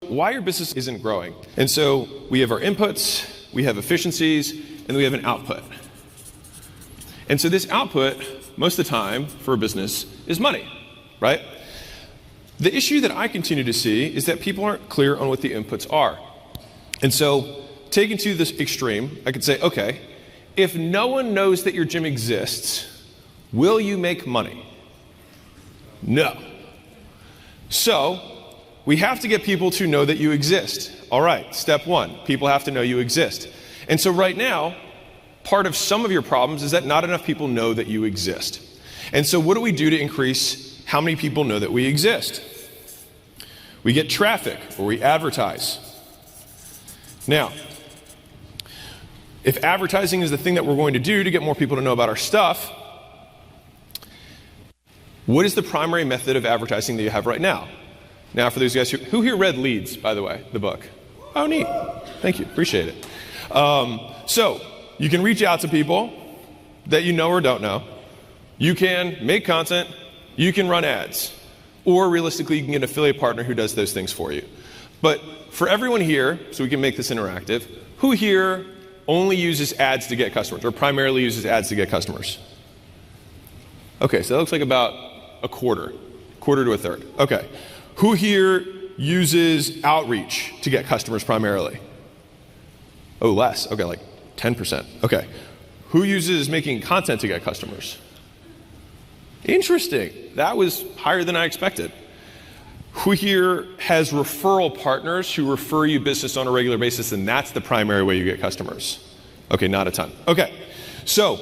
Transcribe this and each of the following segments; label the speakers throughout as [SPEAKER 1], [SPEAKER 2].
[SPEAKER 1] why your business isn't growing. And so we have our inputs, we have efficiencies, and we have an output. And so this output, most of the time for a business, is money, right? The issue that I continue to see is that people aren't clear on what the inputs are. And so, taken to this extreme, I could say, okay, if no one knows that your gym exists, will you make money? No. So, we have to get people to know that you exist. All right, step one, people have to know you exist. And so right now, part of some of your problems is that not enough people know that you exist. And so what do we do to increase how many people know that we exist? We get traffic, or we advertise. Now, if advertising is the thing that we're going to do to get more people to know about our stuff, what is the primary method of advertising that you have right now? Now, for those guys who here read Leads, by the way, the book? Oh, neat. Thank you. Appreciate it. So, you can reach out to people that you know or don't know. You can make content. You can run ads. Or realistically, you can get an affiliate partner who does those things for you. But for everyone here, so we can make this interactive, who here only uses ads to get customers, or primarily uses ads to get customers? Okay, so that looks like about a quarter to a third. Okay. Who here uses outreach to get customers primarily? Oh, less. Okay, like 10%. Okay. Who uses making content to get customers? Interesting. That was higher than I expected. Who here has referral partners who refer you business on a regular basis, and that's the primary way you get customers? Okay, not a ton. Okay, so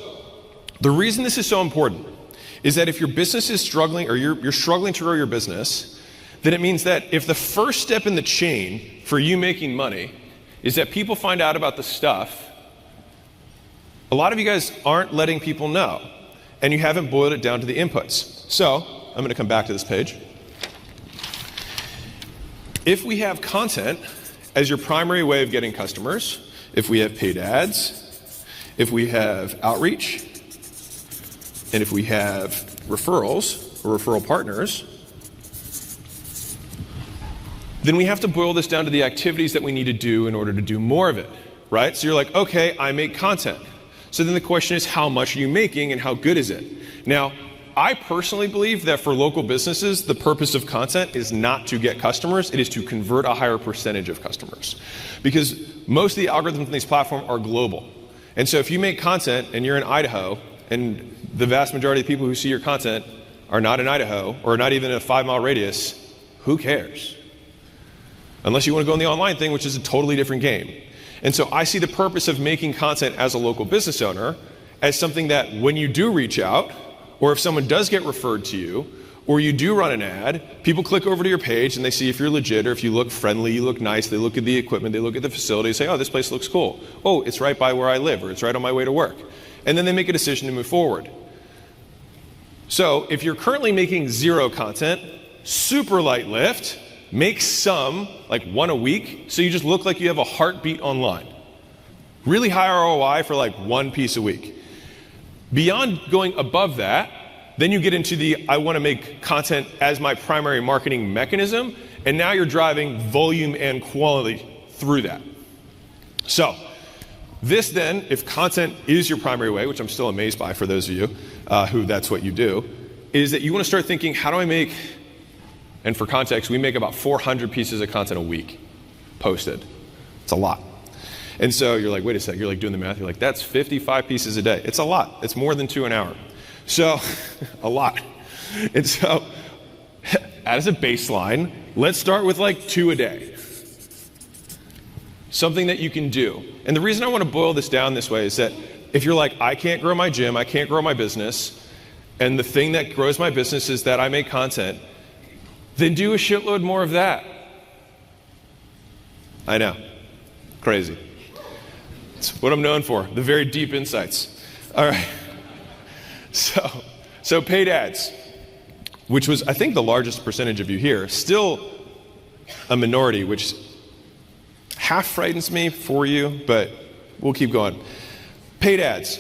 [SPEAKER 1] the reason this is so important is that if your business is struggling, or you're struggling to grow your business, then it means that if the first step in the chain for you making money is that people find out about the stuff, a lot of you guys aren't letting people know, and you haven't boiled it down to the inputs. So, I'm going to come back to this page. If we have content as your primary way of getting customers, if we have paid ads, if we have outreach, and if we have referrals or referral partners, then we have to boil this down to the activities that we need to do in order to do more of it, right? So you're like, okay, I make content. So then the question is, how much are you making and how good is it? Now, I personally believe that for local businesses, the purpose of content is not to get customers, it is to convert a higher percentage of customers. Because most of the algorithms on these platforms are global. And so if you make content and you're in Idaho, and the vast majority of the people who see your content are not in Idaho, or not even in a 5-mile radius, who cares? Unless you want to go on the online thing, which is a totally different game. And so I see the purpose of making content as a local business owner as something that when you do reach out, or if someone does get referred to you, or you do run an ad, people click over to your page and they see if you're legit, or if you look friendly, you look nice, they look at the equipment, they look at the facility, say, oh, this place looks cool. Oh, it's right by where I live, or it's right on my way to work. And then they make a decision to move forward. So if you're currently making 0 content, super light lift, make some, like 1 a week, so you just look like you have a heartbeat online. Really high ROI for like 1 piece a week. Beyond going above that, then you get into the, I want to make content as my primary marketing mechanism, and now you're driving volume and quality through that. So, this then, if content is your primary way, which I'm still amazed by for those of you who that's what you do, is that you want to start thinking, how do I make, and for context, we make about 400 pieces of content a week posted. It's a lot. And so you're like, wait a sec, you're like doing the math, you're like, that's 55 pieces a day. It's a lot. It's more than 2 an hour. So, a lot. And so, as a baseline, let's start with like 2 a day. Something that you can do. And the reason I want to boil this down this way is that if you're like, I can't grow my gym, I can't grow my business, and the thing that grows my business is that I make content, then do a shitload more of that. I know. Crazy. It's what I'm known for, the very deep insights. All right. So paid ads, which was, I think, the largest percentage of you here, still a minority, which half frightens me for you, but we'll keep going. Paid ads.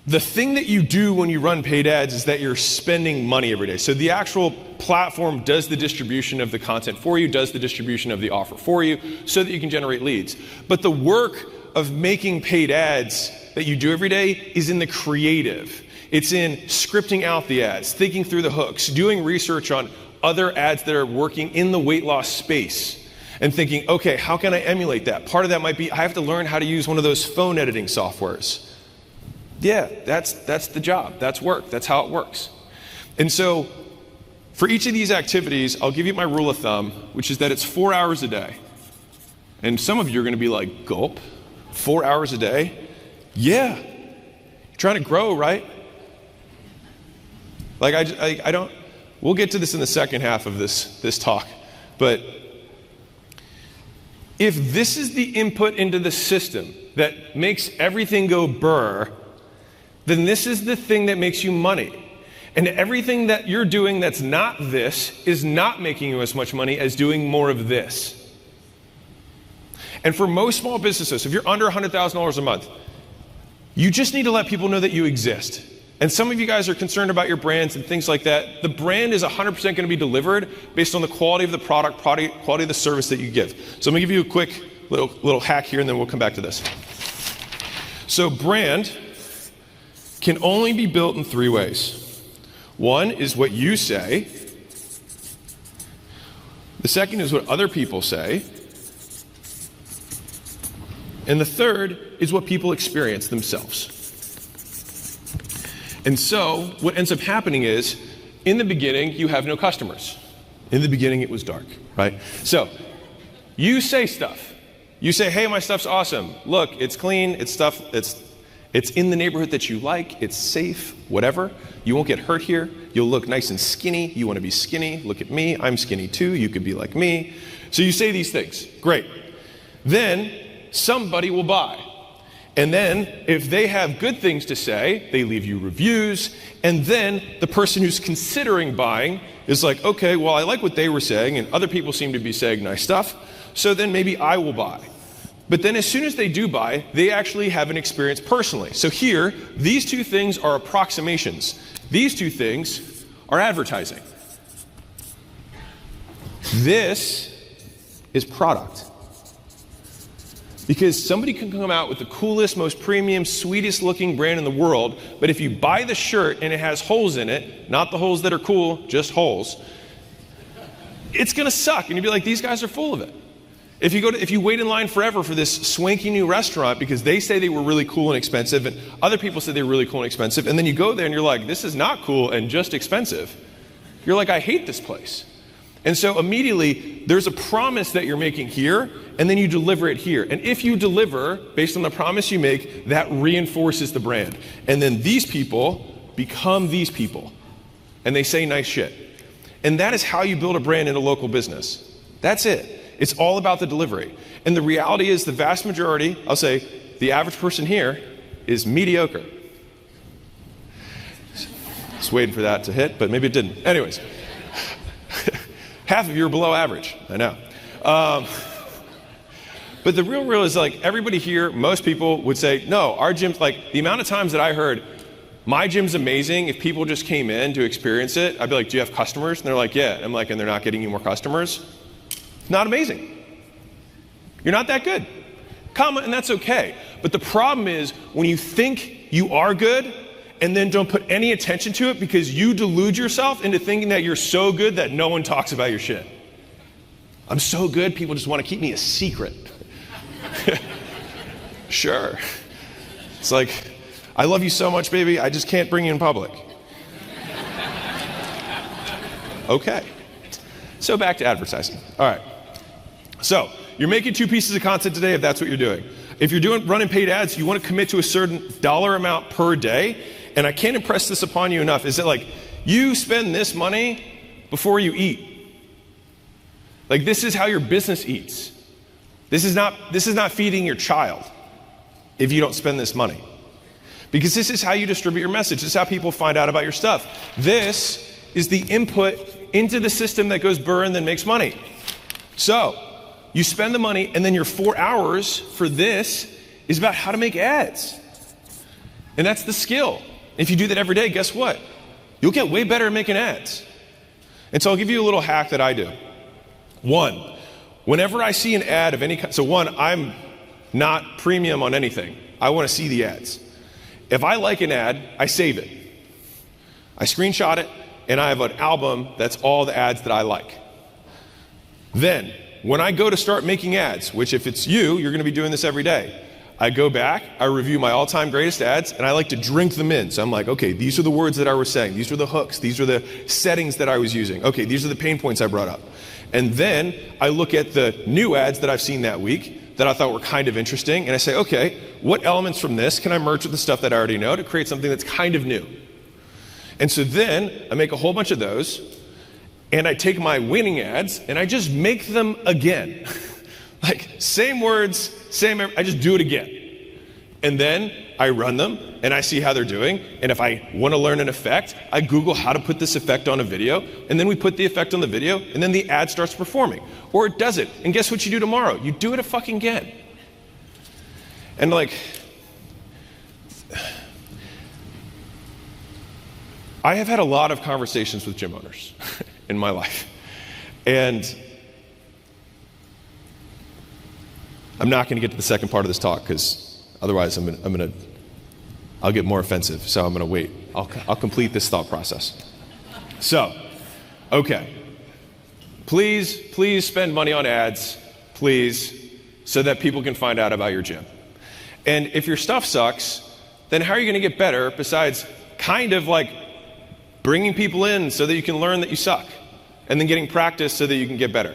[SPEAKER 1] The thing that you do when you run paid ads is that you're spending money every day. So the actual platform does the distribution of the content for you, does the distribution of the offer for you, so that you can generate leads. But the work of making paid ads that you do every day is in the creative. It's in scripting out the ads, thinking through the hooks, doing research on other ads that are working in the weight loss space, and thinking, okay, how can I emulate that? Part of that might be I have to learn how to use one of those phone editing softwares. Yeah, that's the job. That's work. That's how it works. And so for each of these activities, I'll give you my rule of thumb, which is that it's 4 hours a day. And some of you are going to be like, gulp, 4 hours a day? Yeah. You're trying to grow, right? Like I don't, we'll get to this in the second half of this talk, but if this is the input into the system that makes everything go burr, then this is the thing that makes you money. And everything that you're doing that's not this is not making you as much money as doing more of this. And for most small businesses, if you're under $100,000 a month, you just need to let people know that you exist. And some of you guys are concerned about your brands and things like that. The brand is 100% going to be delivered based on the quality of the product, quality of the service that you give. So I'm going to give you a quick little hack here, and then we'll come back to this. So brand can only be built in 3 ways. One is what you say. The second is what other people say. And the third is what people experience themselves. And so what ends up happening is, in the beginning, you have no customers. In the beginning, it was dark, right? So you say stuff. You say, hey, my stuff's awesome. Look, it's clean, it's stuff, it's in the neighborhood that you like, it's safe, whatever. You won't get hurt here. You'll look nice and skinny. You want to be skinny. Look at me. I'm skinny too. You could be like me. So you say these things. Great. Then somebody will buy. And then if they have good things to say, they leave you reviews. And then the person who's considering buying is like, okay, well, I like what they were saying, and other people seem to be saying nice stuff. So then maybe I will buy. But then as soon as they do buy, they actually have an experience personally. So here, these 2 things are approximations. These 2 things are advertising. This is product. Because somebody can come out with the coolest, most premium, sweetest looking brand in the world, but if you buy the shirt and it has holes in it, not the holes that are cool, just holes, it's gonna suck. And you'd be like, these guys are full of it. If you wait in line forever for this swanky new restaurant because they say they were really cool and expensive, and other people say they were really cool and expensive, and then you go there and you're like, this is not cool and just expensive. You're like, I hate this place. And so immediately there's a promise that you're making here, and then you deliver it here. And if you deliver based on the promise you make, that reinforces the brand. And then these people become these people, and they say nice shit. And that is how you build a brand in a local business. That's it. It's all about the delivery. And the reality is the vast majority, I'll say, the average person here is mediocre. Just waiting for that to hit, but maybe it didn't. Anyways, half of you are below average, I know. But the real is like everybody here, most people would say, no, our gym's like, the amount of times that I heard, my gym's amazing, if people just came in to experience it, I'd be like, do you have customers? And they're like, yeah. I'm like, and they're not getting you more customers? Not amazing. You're not that good. And that's okay. But the problem is when you think you are good and then don't put any attention to it because you delude yourself into thinking that you're so good that no one talks about your shit. I'm so good, people just want to keep me a secret. Sure. It's like, I love you so much, baby, I just can't bring you in public. Okay. So back to advertising. All right. So you're making 2 pieces of content today if that's what you're doing. If you're running paid ads, you want to commit to a certain dollar amount per day. And I can't impress this upon you enough. Is that like, you spend this money before you eat. Like, this is how your business eats. This is not feeding your child if you don't spend this money. Because this is how you distribute your message. This is how people find out about your stuff. This is the input into the system that goes burr and then makes money. So you spend the money, and then your 4 hours for this is about how to make ads. And that's the skill. If you do that every day, guess what? You'll get way better at making ads. And so I'll give you a little hack that I do. One, whenever I see an ad of any kind, so one, I'm not premium on anything. I want to see the ads. If I like an ad, I save it. I screenshot it, and I have an album that's all the ads that I like. Then, when I go to start making ads, which if it's you, you're going to be doing this every day, I go back, I review my all-time greatest ads, and I like to drink them in. So I'm like, okay, these are the words that I was saying. These are the hooks. These are the settings that I was using. Okay, these are the pain points I brought up. And then I look at the new ads that I've seen that week that I thought were kind of interesting, and I say, okay, what elements from this can I merge with the stuff that I already know to create something that's kind of new? And so then I make a whole bunch of those, and I take my winning ads, and I just make them again. Like, same words, I just do it again. And then I run them, and I see how they're doing. And if I want to learn an effect, I Google how to put this effect on a video, and then we put the effect on the video, and then the ad starts performing. Or it does it. And guess what you do tomorrow? You do it again. And like, I have had a lot of conversations with gym owners in my life. And I'm not going to get to the second part of this talk because otherwise I'll get more offensive. So I'm going to wait. I'll complete this thought process. So, okay. Please spend money on ads, please, so that people can find out about your gym. And if your stuff sucks, then how are you going to get better besides kind of like bringing people in so that you can learn that you suck and then getting practice so that you can get better?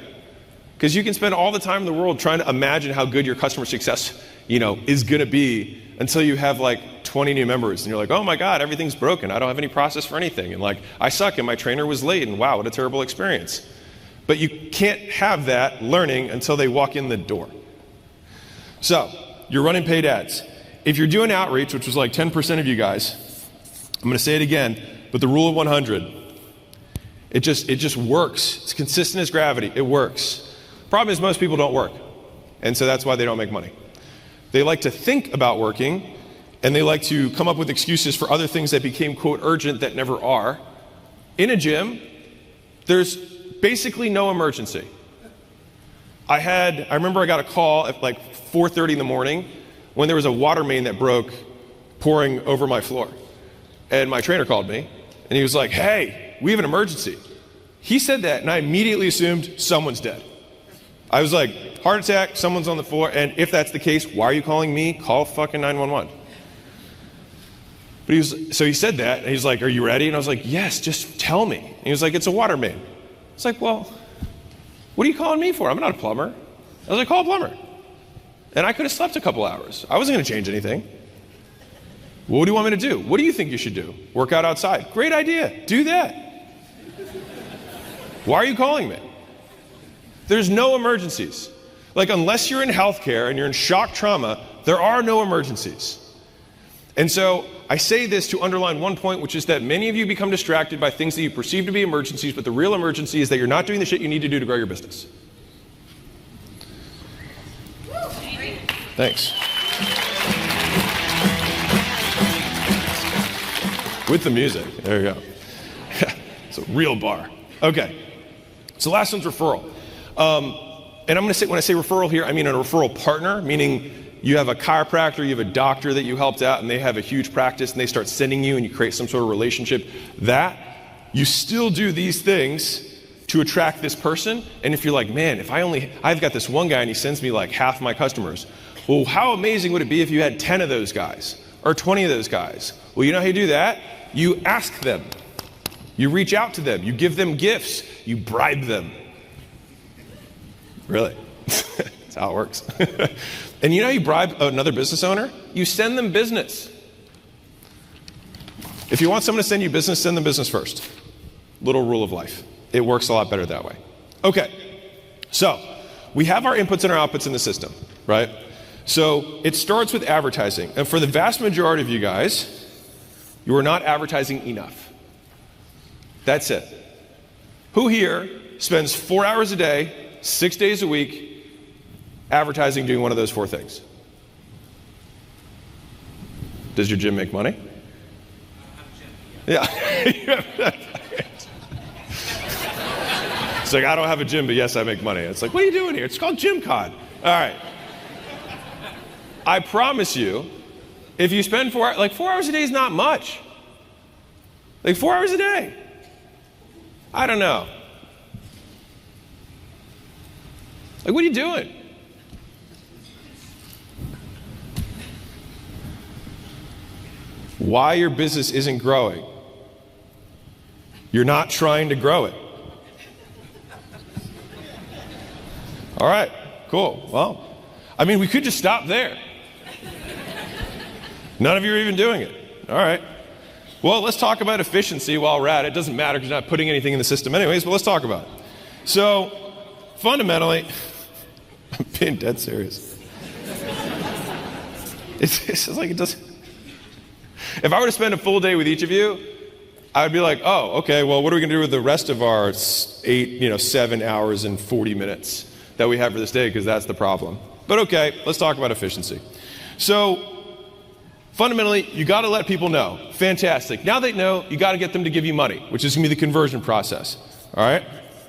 [SPEAKER 1] Because you can spend all the time in the world trying to imagine how good your customer success, is going to be until you have like 20 new members and you're like, oh my God, everything's broken. I don't have any process for anything. And like, I suck and my trainer was late and wow, what a terrible experience. But you can't have that learning until they walk in the door. So you're running paid ads. If you're doing outreach, which was like 10% of you guys, I'm going to say it again, but the rule of 100, it just works. It's consistent as gravity. It works. Problem is most people don't work, and so that's why they don't make money. They like to think about working, and they like to come up with excuses for other things that became, quote, urgent that never are. In a gym, there's basically no emergency. I remember I got a call at like 4:30 in the morning when there was a water main that broke pouring over my floor. And my trainer called me, and he was like, hey, we have an emergency. He said that, and I immediately assumed someone's dead. I was like, heart attack, someone's on the floor, and if that's the case, why are you calling me? Call fucking 911. But so he said that, and he's like, are you ready? And I was like, yes, just tell me. And he was like, it's a water main. I was like, well, what are you calling me for? I'm not a plumber. I was like, call a plumber. And I could have slept a couple hours. I wasn't going to change anything. Well, what do you want me to do? What do you think you should do? Work out outside. Great idea. Do that. Why are you calling me? There's no emergencies. Like, unless you're in healthcare and you're in shock trauma, there are no emergencies. And so I say this to underline one point, which is that many of you become distracted by things that you perceive to be emergencies, but the real emergency is that you're not doing the shit you need to do to grow your business. Thanks. With the music. There you go. It's a real bar. Okay. So last one's referral. And I'm going to say, when I say referral here, I mean a referral partner, meaning you have a chiropractor, you have a doctor that you helped out, and they have a huge practice, and they start sending you, and you create some sort of relationship. That, you still do these things to attract this person. And if you're like, man, I've got this one guy, and he sends me like half my customers. Well, how amazing would it be if you had 10 of those guys, or 20 of those guys? Well, you know how you do that? You ask them. You reach out to them. You give them gifts. You bribe them. Really? That's how it works. And you know how you bribe another business owner? You send them business. If you want someone to send you business, send them business first. Little rule of life. It works a lot better that way. Okay. So, we have our inputs and our outputs in the system, right? So, it starts with advertising. And for the vast majority of you guys, you are not advertising enough. That's it. Who here spends 4 hours a day, 6 days a week, advertising doing one of those four things? Does your gym make money? Yeah. It's like, I don't have a gym, but yes, I make money. It's like, what are you doing here? It's called GymCon. All right. I promise you, if you spend 4 hours, like 4 hours a day is not much. Like 4 hours a day. I don't know. Like, what are you doing? Why your business isn't growing? You're not trying to grow it. All right, cool. Well, I mean, we could just stop there. None of you are even doing it. All right. Well, let's talk about efficiency while we're at it. It doesn't matter because you're not putting anything in the system anyways, but let's talk about it. So, fundamentally, I'm being dead serious. It's like it doesn't. If I were to spend a full day with each of you, I would be like, oh, okay, well, what are we going to do with the rest of our 7 hours and 40 minutes that we have for this day? Because that's the problem. But okay, let's talk about efficiency. So, fundamentally, you got to let people know. Fantastic. Now they know, you got to get them to give you money, which is going to be the conversion process. All right?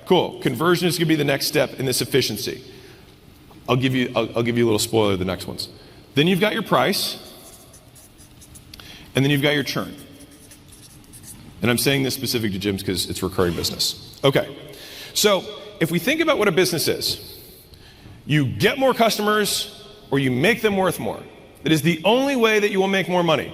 [SPEAKER 1] Cool. Conversion is going to be the next step in this efficiency. I'll give you a little spoiler of the next ones. Then you've got your price, and then you've got your churn. And I'm saying this specific to gyms because it's recurring business. Okay. So, if we think about what a business is, you get more customers or you make them worth more. That is the only way that you will make more money.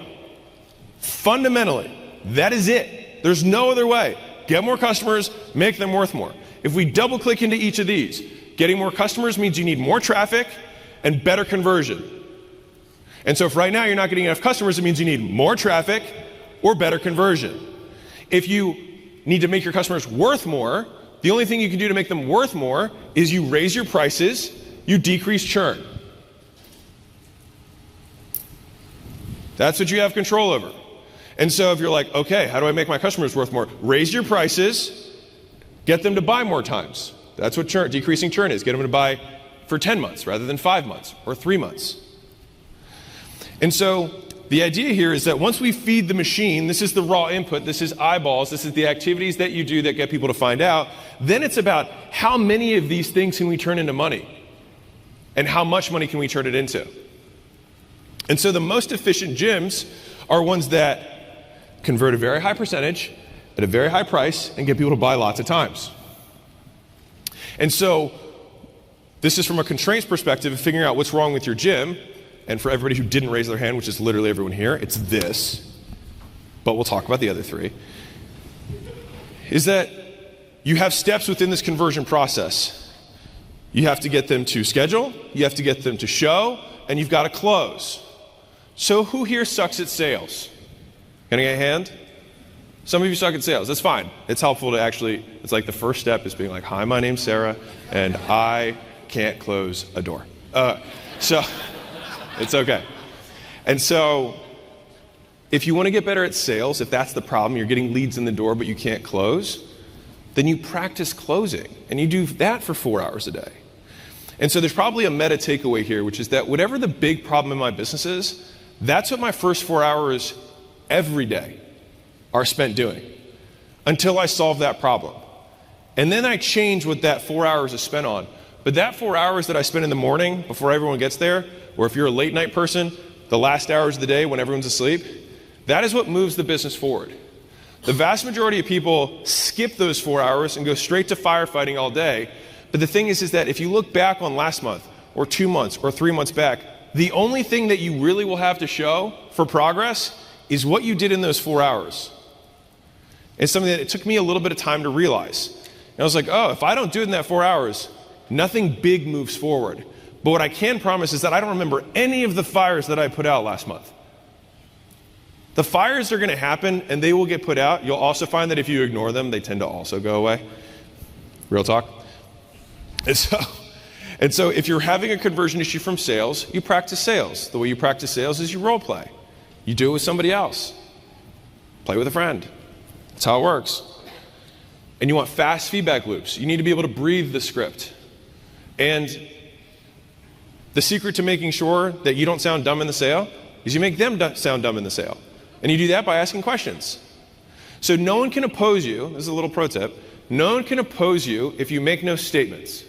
[SPEAKER 1] Fundamentally, that is it. There's no other way. Get more customers, make them worth more. If we double click into each of these, getting more customers means you need more traffic and better conversion. And so if right now you're not getting enough customers, it means you need more traffic or better conversion. If you need to make your customers worth more, the only thing you can do to make them worth more is you raise your prices, you decrease churn. That's what you have control over. And so if you're like, okay, how do I make my customers worth more? Raise your prices, get them to buy more times. That's what decreasing churn is. Get them to buy for 10 months rather than 5 months or 3 months. And so the idea here is that once we feed the machine, this is the raw input, this is eyeballs, this is the activities that you do that get people to find out, then it's about how many of these things can we turn into money? And how much money can we turn it into? And so the most efficient gyms are ones that convert a very high percentage at a very high price and get people to buy lots of times. And so this is from a constraints perspective of figuring out what's wrong with your gym. And for everybody who didn't raise their hand, which is literally everyone here, it's this. But we'll talk about the other three. Is that you have steps within this conversion process. You have to get them to schedule, you have to get them to show, and you've got to close. So who here sucks at sales? Can I get a hand? Some of you suck at sales. That's fine. It's helpful to actually, it's like the first step is being like, hi, my name's Sarah, and I can't close a door. So it's okay. And so if you want to get better at sales, if that's the problem, you're getting leads in the door but you can't close, then you practice closing. And you do that for 4 hours a day. And so there's probably a meta takeaway here, which is that whatever the big problem in my business is, that's what my first 4 hours every day are spent doing until I solve that problem. And then I change what that 4 hours is spent on. But that 4 hours that I spend in the morning before everyone gets there, or if you're a late night person, the last hours of the day when everyone's asleep, that is what moves the business forward. The vast majority of people skip those 4 hours and go straight to firefighting all day. But the thing is that if you look back on last month, or 2 months, or 3 months back, the only thing that you really will have to show for progress is what you did in those 4 hours. It's something that it took me a little bit of time to realize. And I was like, oh, if I don't do it in that 4 hours, nothing big moves forward. But what I can promise is that I don't remember any of the fires that I put out last month. The fires are going to happen and they will get put out. You'll also find that if you ignore them, they tend to also go away. Real talk. And so if you're having a conversion issue from sales, you practice sales. The way you practice sales is you role play. You do it with somebody else. Play with a friend. That's how it works. And you want fast feedback loops. You need to be able to breathe the script. And the secret to making sure that you don't sound dumb in the sale, is you make them sound dumb in the sale. And you do that by asking questions. So no one can oppose you. This is a little pro tip. No one can oppose you if you make no statements.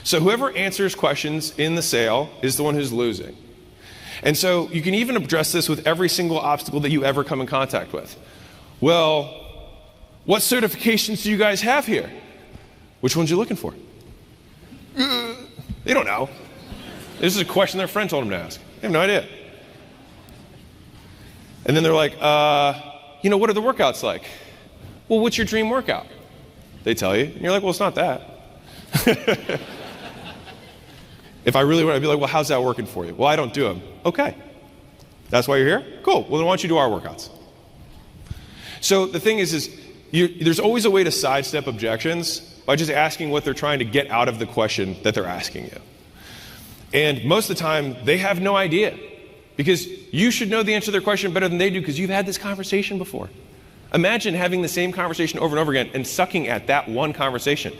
[SPEAKER 1] So whoever answers questions in the sale is the one who's losing. And so you can even address this with every single obstacle that you ever come in contact with. Well, what certifications do you guys have here? Which ones are you looking for? They don't know. This is a question their friend told them to ask. They have no idea. And then they're like, what are the workouts like? Well, what's your dream workout? They tell you. And you're like, well, it's not that. If I really want, I'd be like, well, how's that working for you? Well, I don't do them. Okay. That's why you're here? Cool. Well, then why don't you do our workouts? So the thing is there's always a way to sidestep objections by just asking what they're trying to get out of the question that they're asking you. And most of the time, they have no idea. Because you should know the answer to their question better than they do because you've had this conversation before. Imagine having the same conversation over and over again and sucking at that one conversation.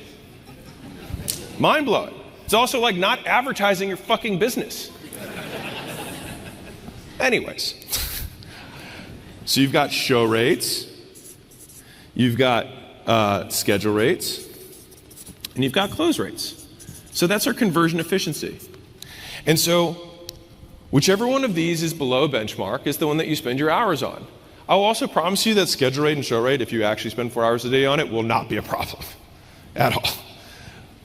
[SPEAKER 1] Mind-blowing. It's also like not advertising your fucking business. Anyways. So you've got show rates, you've got schedule rates, and you've got close rates. So that's our conversion efficiency. And so whichever one of these is below benchmark is the one that you spend your hours on. I will also promise you that schedule rate and show rate, if you actually spend 4 hours a day on it, will not be a problem at all.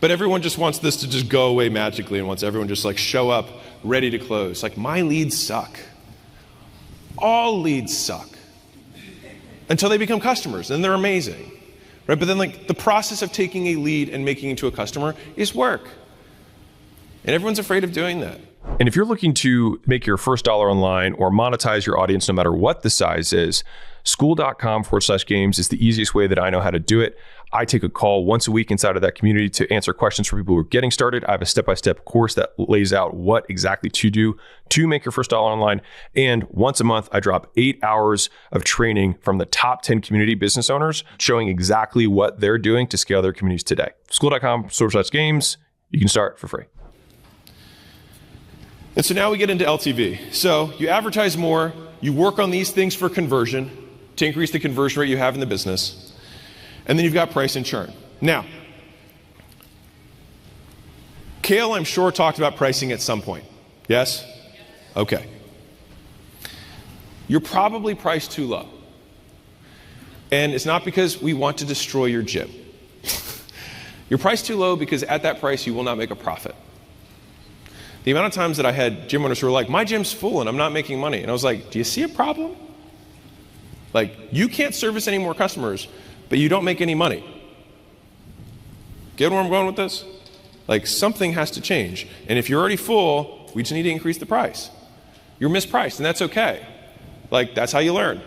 [SPEAKER 1] But everyone just wants this to just go away magically and wants everyone just like show up ready to close. Like, my leads suck. All leads suck. Until they become customers, and they're amazing. Right? But then like the process of taking a lead and making it into a customer is work. And everyone's afraid of doing that.
[SPEAKER 2] And if you're looking to make your first dollar online or monetize your audience, no matter what the size is, skool.com/games is the easiest way that I know how to do it. I take a call once a week inside of that community to answer questions for people who are getting started. I have a step-by-step course that lays out what exactly to do to make your first dollar online. And once a month, I drop 8 hours of training from the top 10 community business owners, showing exactly what they're doing to scale their communities today. Skool.com/games. You can start for free.
[SPEAKER 1] And so now we get into LTV. So you advertise more, you work on these things for conversion to increase the conversion rate you have in the business. And then you've got price and churn. Now, Kale, I'm sure, talked about pricing at some point. Yes? Okay. You're probably priced too low. And it's not because we want to destroy your gym. You're priced too low because at that price you will not make a profit. The amount of times that I had gym owners who were like, my gym's full and I'm not making money. And I was like, do you see a problem? Like, you can't service any more customers, but you don't make any money. Get where I'm going with this? Like, something has to change. And if you're already full, we just need to increase the price. You're mispriced, and that's okay. Like, that's how you learn.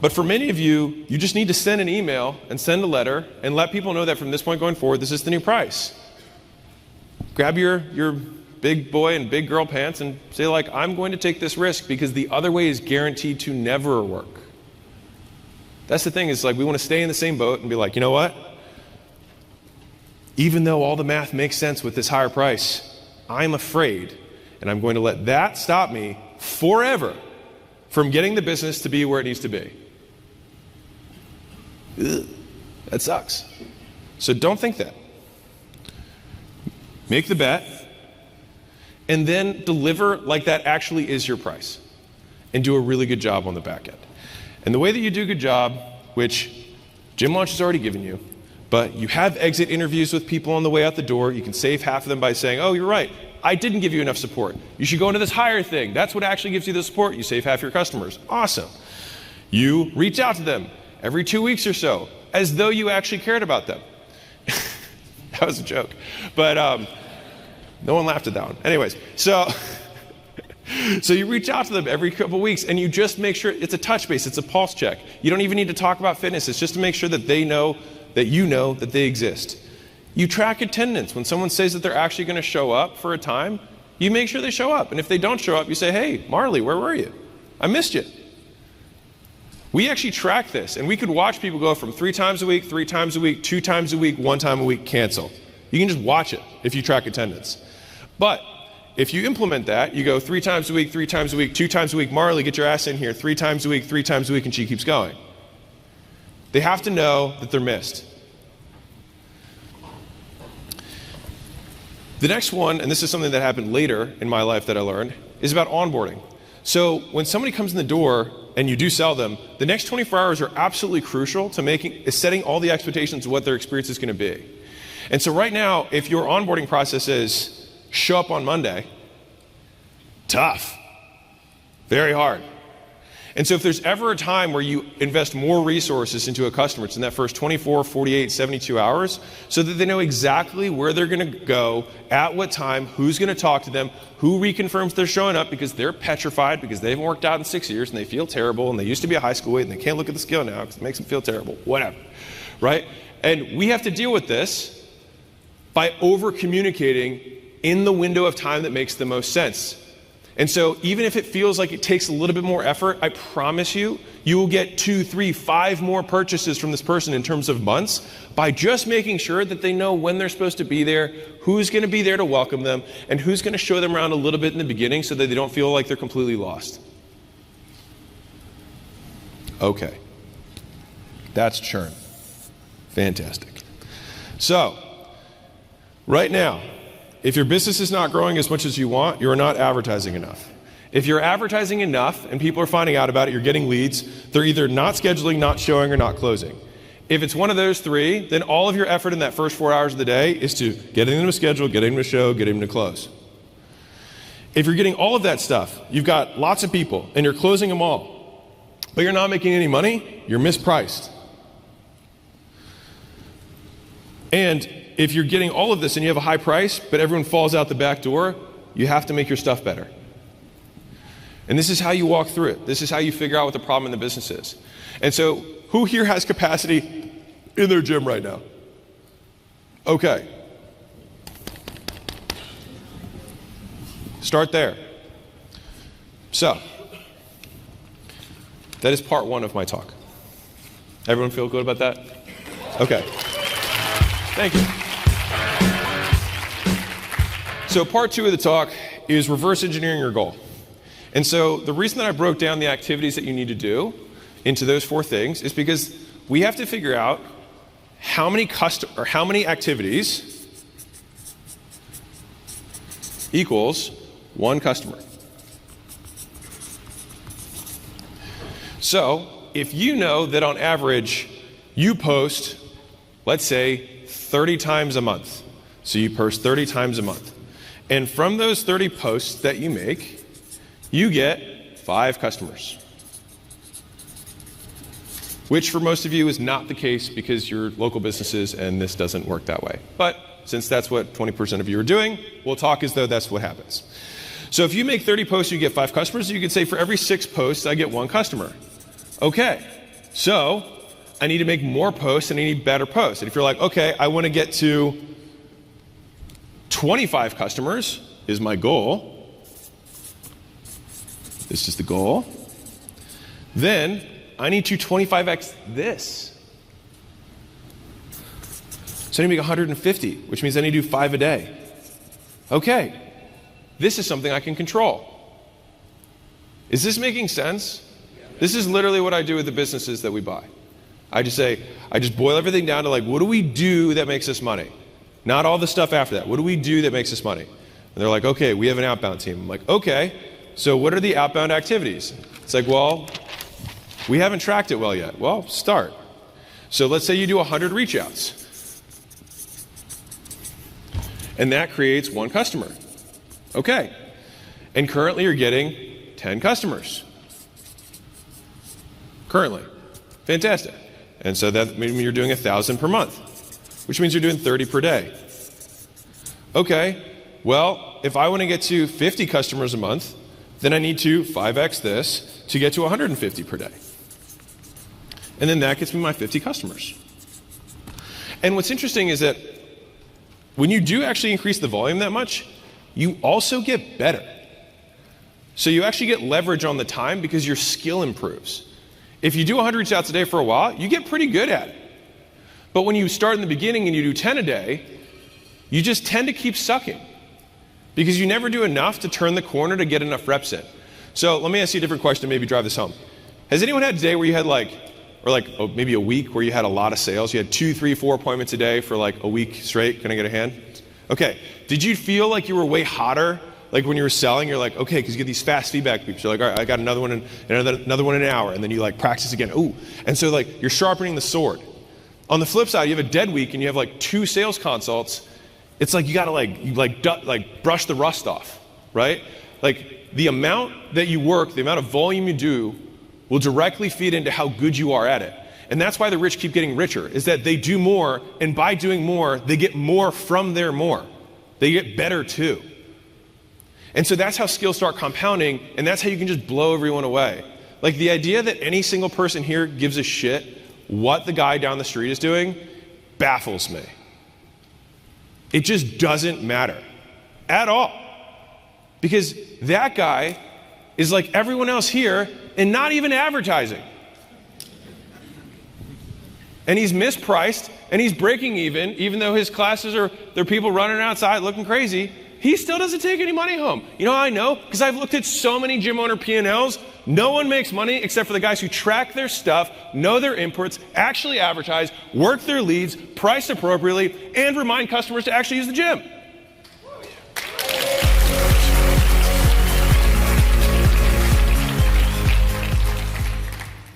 [SPEAKER 1] But for many of you, you just need to send an email and send a letter and let people know that from this point going forward, this is the new price. Grab your big boy and big girl pants and say, like, I'm going to take this risk because the other way is guaranteed to never work. That's the thing, is like, we want to stay in the same boat and be like, you know what? Even though all the math makes sense with this higher price, I'm afraid, and I'm going to let that stop me forever from getting the business to be where it needs to be. Ugh, that sucks. So don't think that. Make the bet, and then deliver like that actually is your price, and do a really good job on the back end. And the way that you do a good job, which Gym Launch has already given you, but you have exit interviews with people on the way out the door. You can save half of them by saying, oh, you're right, I didn't give you enough support. You should go into this higher thing. That's what actually gives you the support. You save half your customers. Awesome. You reach out to them every 2 weeks or so, as though you actually cared about them. That was a joke. But no one laughed at that one. Anyways, so you reach out to them every couple weeks, and you just make sure it's a touch base, it's a pulse check. You don't even need to talk about fitness. It's just to make sure that they know that you know that they exist. You track attendance. When someone says that they're actually going to show up for a time, you make sure they show up. And if they don't show up, you say, hey, Marley, where were you? I missed you. We actually track this, and we could watch people go from 3 times a week, 3 times a week, 2 times a week, 1 time a week, cancel. You can just watch it if you track attendance. But if you implement that, you go 3 times a week, 3 times a week, 2 times a week, Marley, get your ass in here, 3 times a week, 3 times a week, and she keeps going. They have to know that they're missed. The next one, and this is something that happened later in my life that I learned, is about onboarding. So when somebody comes in the door and you do sell them, the next 24 hours are absolutely crucial to setting all the expectations of what their experience is going to be. And so right now, if your onboarding process is show up on Monday, tough, very hard. And so if there's ever a time where you invest more resources into a customer, it's in that first 24, 48, 72 hours, so that they know exactly where they're going to go, at what time, who's going to talk to them, who reconfirms they're showing up because they're petrified, because they haven't worked out in 6 years and they feel terrible and they used to be a high school weight and they can't look at the scale now because it makes them feel terrible, whatever, right? And we have to deal with this by over-communicating in the window of time that makes the most sense. And so even if it feels like it takes a little bit more effort, I promise you, you will get 2, 3, 5 more purchases from this person in terms of months by just making sure that they know when they're supposed to be there, who's going to be there to welcome them, and who's going to show them around a little bit in the beginning so that they don't feel like they're completely lost. Okay. That's churn. Fantastic. So, right now, if your business is not growing as much as you want, you're not advertising enough. If you're advertising enough and people are finding out about it, you're getting leads, they're either not scheduling, not showing, or not closing. If it's one of those 3, then all of your effort in that first 4 hours of the day is to getting them to schedule, getting them to show, getting them to close. If you're getting all of that stuff, you've got lots of people and you're closing them all, but you're not making any money, you're mispriced. And if you're getting all of this and you have a high price, but everyone falls out the back door, you have to make your stuff better. And this is how you walk through it. This is how you figure out what the problem in the business is. And so, who here has capacity in their gym right now? Okay. Start there. So, that is part 1 of my talk. Everyone feel good about that? Okay. Thank you. So part 2 of the talk is reverse engineering your goal. And so the reason that I broke down the activities that you need to do into those 4 things is because we have to figure out how many activities equals 1 customer. So if you know that on average you post, let's say, 30 times a month. So you post 30 times a month. And from those 30 posts that you make, you get 5 customers. Which for most of you is not the case because you're local businesses and this doesn't work that way. But since that's what 20% of you are doing, we'll talk as though that's what happens. So if you make 30 posts, you get 5 customers. You could say for every 6 posts, I get 1 customer. Okay, so I need to make more posts and I need better posts. And if you're like, okay, I want to get to 25 customers is my goal. This is the goal. Then I need to 25x this. So I need to make 150, which means I need to do 5 a day. Okay, this is something I can control. Is this making sense? This is literally what I do with the businesses that we buy. I just boil everything down to like, what do we do that makes us money? Not all the stuff after that. What do we do that makes us money? And they're like, okay, we have an outbound team. I'm like, okay, so what are the outbound activities? It's like, well, we haven't tracked it well yet. Well, start. So let's say you do 100 reach outs. And that creates 1 customer. Okay. And currently you're getting 10 customers. Currently. Fantastic. And so that means you're doing 1,000 per month, which means you're doing 30 per day. Okay, well, if I want to get to 50 customers a month, then I need to 5x this to get to 150 per day. And then that gets me my 50 customers. And what's interesting is that when you do actually increase the volume that much, you also get better. So you actually get leverage on the time because your skill improves. If you do 100 reach outs a day for a while, you get pretty good at it. But when you start in the beginning and you do 10 a day, you just tend to keep sucking. because you never do enough to turn the corner to get enough reps in. So let me ask you a different question to maybe drive this home. Has anyone had a day where you had maybe a week where you had a lot of sales? You had 2, 3, 4 appointments a day for like a week straight? Can I get a hand? Okay. Did you feel like you were way hotter? Like when you were selling, you're like, okay, because you get these fast feedback loops. You're like, all right, I got another one in an hour, and then you like practice again. Ooh, and so like you're sharpening the sword. On the flip side, you have a dead week and you have like 2 sales consults. It's like you gotta brush the rust off, right? Like the amount that you work, the amount of volume you do, will directly feed into how good you are at it. And that's why the rich keep getting richer, is that they do more, and by doing more, they get more from their more. They get better too. And so that's how skills start compounding, and that's how you can just blow everyone away. Like the idea that any single person here gives a shit what the guy down the street is doing baffles me. It just doesn't matter at all. Because that guy is like everyone else here and not even advertising. And he's mispriced and he's breaking even though his classes there are people running outside looking crazy. He still doesn't take any money home. You know how I know? Because I've looked at so many gym owner P&Ls. No one makes money except for the guys who track their stuff, know their inputs, actually advertise, work their leads, price appropriately, and remind customers to actually use the gym.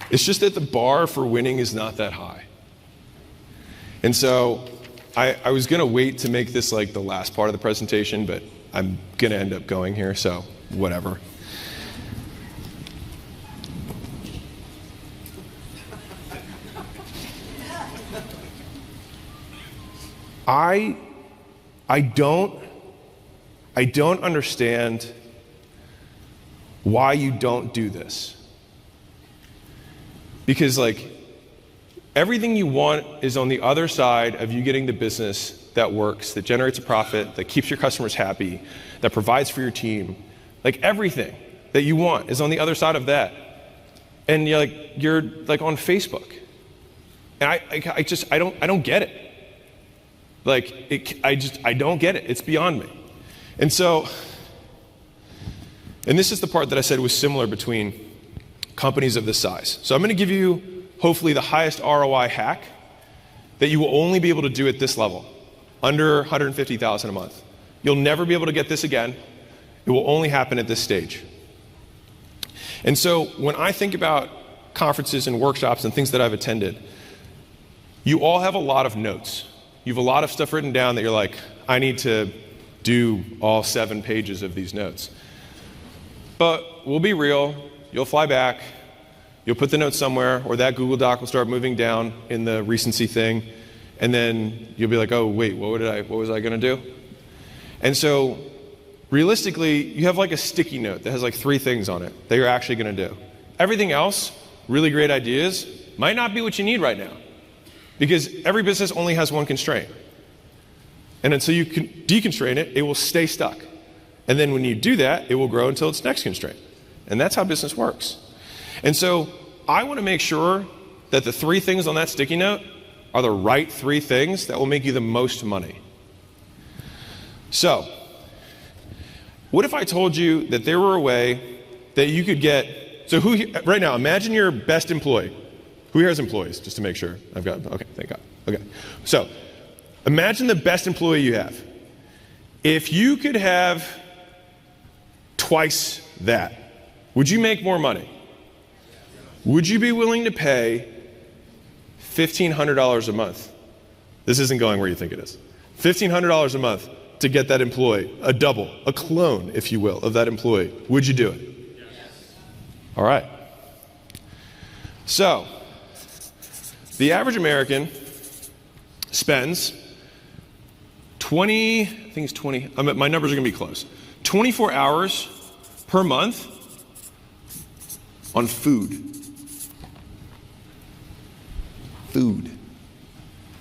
[SPEAKER 1] It's just that the bar for winning is not that high. And so I was going to wait to make this like the last part of the presentation, but I'm going to end up going here, so whatever. I don't understand why you don't do this. Because like everything you want is on the other side of you getting the business that works, that generates a profit, that keeps your customers happy, that provides for your team. Like everything that you want is on the other side of that. And you're on Facebook. And I don't get it. I don't get it. It's beyond me. And so, and this is the part that I said was similar between companies of this size. So I'm going to give you hopefully the highest ROI hack that you will only be able to do at this level, under $150,000 a month. You'll never be able to get this again. It will only happen at this stage. And so when I think about conferences and workshops and things that I've attended, you all have a lot of notes. You have a lot of stuff written down that you're like, I need to do all 7 pages of these notes. But we'll be real, you'll fly back, you'll put the notes somewhere, or that Google Doc will start moving down in the recency thing, and then you'll be like, oh wait, what was I gonna do? And so realistically, you have like a sticky note that has like 3 things on it that you're actually gonna do. Everything else, really great ideas, might not be what you need right now. Because every business only has one constraint. And until you can deconstrain it, it will stay stuck. And then when you do that, it will grow until its next constraint. And that's how business works. And so I want to make sure that the 3 things on that sticky note are the right 3 things that will make you the most money. So, what if I told you that there were a way that you could get, so right now, imagine your best employee. Who here has employees, just to make sure? Okay, thank God. Okay, so imagine the best employee you have. If you could have twice that, would you make more money? Would you be willing to pay $1,500 a month? This isn't going where you think it is. $1,500 a month to get that employee, a double, a clone, if you will, of that employee. Would you do it? Yes. All right. So, the average American spends 20, I think it's 20, my numbers are going to be close, 24 hours per month on food. Food.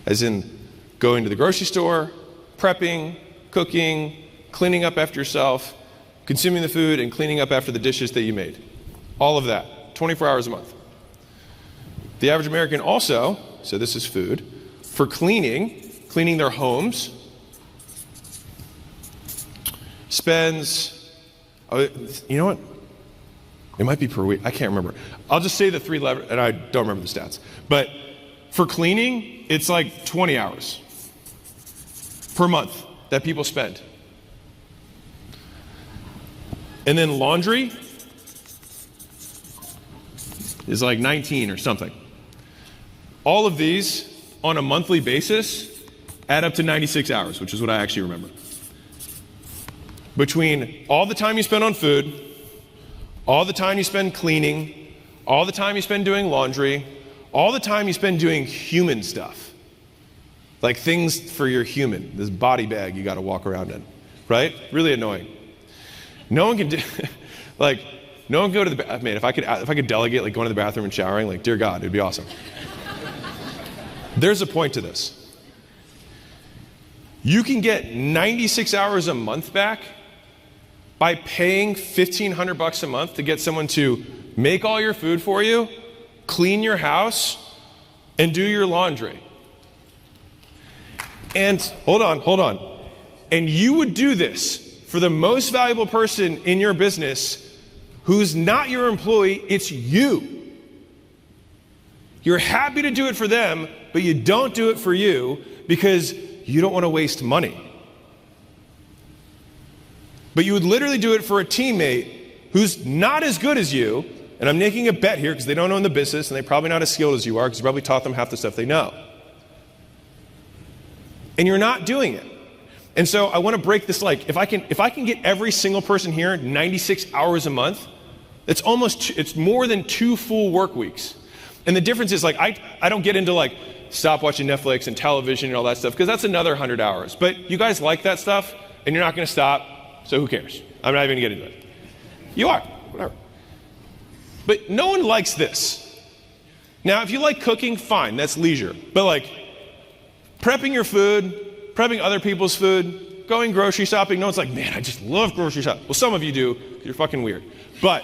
[SPEAKER 1] As in going to the grocery store, prepping, cooking, cleaning up after yourself, consuming the food, and cleaning up after the dishes that you made. All of that, 24 hours a month. The average American also, so this is food, for cleaning their homes, spends, you know what? It might be per week. I can't remember. I'll just say the three levers, and I don't remember the stats. But for cleaning, it's like 20 hours per month that people spend. And then laundry is like 19 or something. All of these on a monthly basis add up to 96 hours, which is what I actually remember. Between all the time you spend on food, all the time you spend cleaning, all the time you spend doing laundry, all the time you spend doing human stuff, like things for your human, this body bag you got to walk around in, right? Really annoying. No one can do, like, no one can go to the bathroom. Man, if I could delegate like going to the bathroom and showering, like, dear God, it'd be awesome. There's a point to this. You can get 96 hours a month back by paying $1,500 a month to get someone to make all your food for you, clean your house, and do your laundry. And hold on. And you would do this for the most valuable person in your business who's not your employee, it's you. You're happy to do it for them, but you don't do it for you because you don't want to waste money. But you would literally do it for a teammate who's not as good as you, and I'm making a bet here because they don't own the business and they're probably not as skilled as you are because you probably taught them half the stuff they know. And you're not doing it. And so I want to break this, like, if I can get every single person here 96 hours a month, it's more than 2 full work weeks. And the difference is, like, I don't get into like stop watching Netflix and television and all that stuff because that's another 100 hours. But you guys like that stuff and you're not going to stop, so who cares? I'm not even going to get into it. You are, whatever. But no one likes this. Now, if you like cooking, fine, that's leisure. But like prepping your food, prepping other people's food, going grocery shopping, no one's like, man, I just love grocery shopping. Well, some of you do, because you're fucking weird. But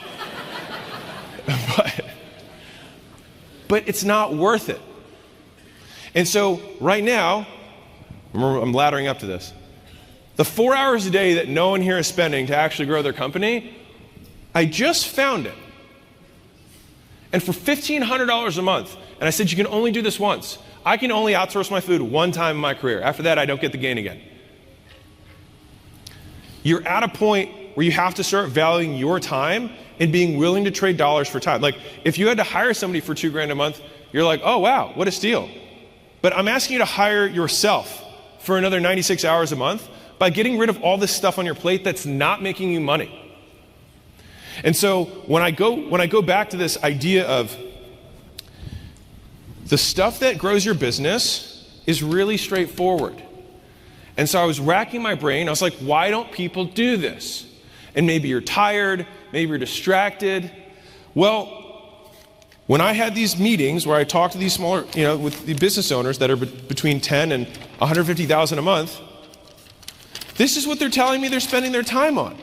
[SPEAKER 1] it's not worth it. And so right now, remember, I'm laddering up to this. The 4 hours a day that no one here is spending to actually grow their company, I just found it. And for $1,500 a month, and I said you can only do this once. I can only outsource my food one time in my career. After that, I don't get the gain again. You're at a point where you have to start valuing your time and being willing to trade dollars for time. Like, if you had to hire somebody for $2,000 a month, you're like, oh wow, what a steal. But I'm asking you to hire yourself for another 96 hours a month by getting rid of all this stuff on your plate that's not making you money. And so when I go back to this idea of the stuff that grows your business is really straightforward. And so I was racking my brain. I was like, why don't people do this? And maybe you're tired, maybe you're distracted. Well, when I had these meetings where I talked to these smaller, with the business owners that are between 10 and 150,000 a month, this is what they're telling me they're spending their time on.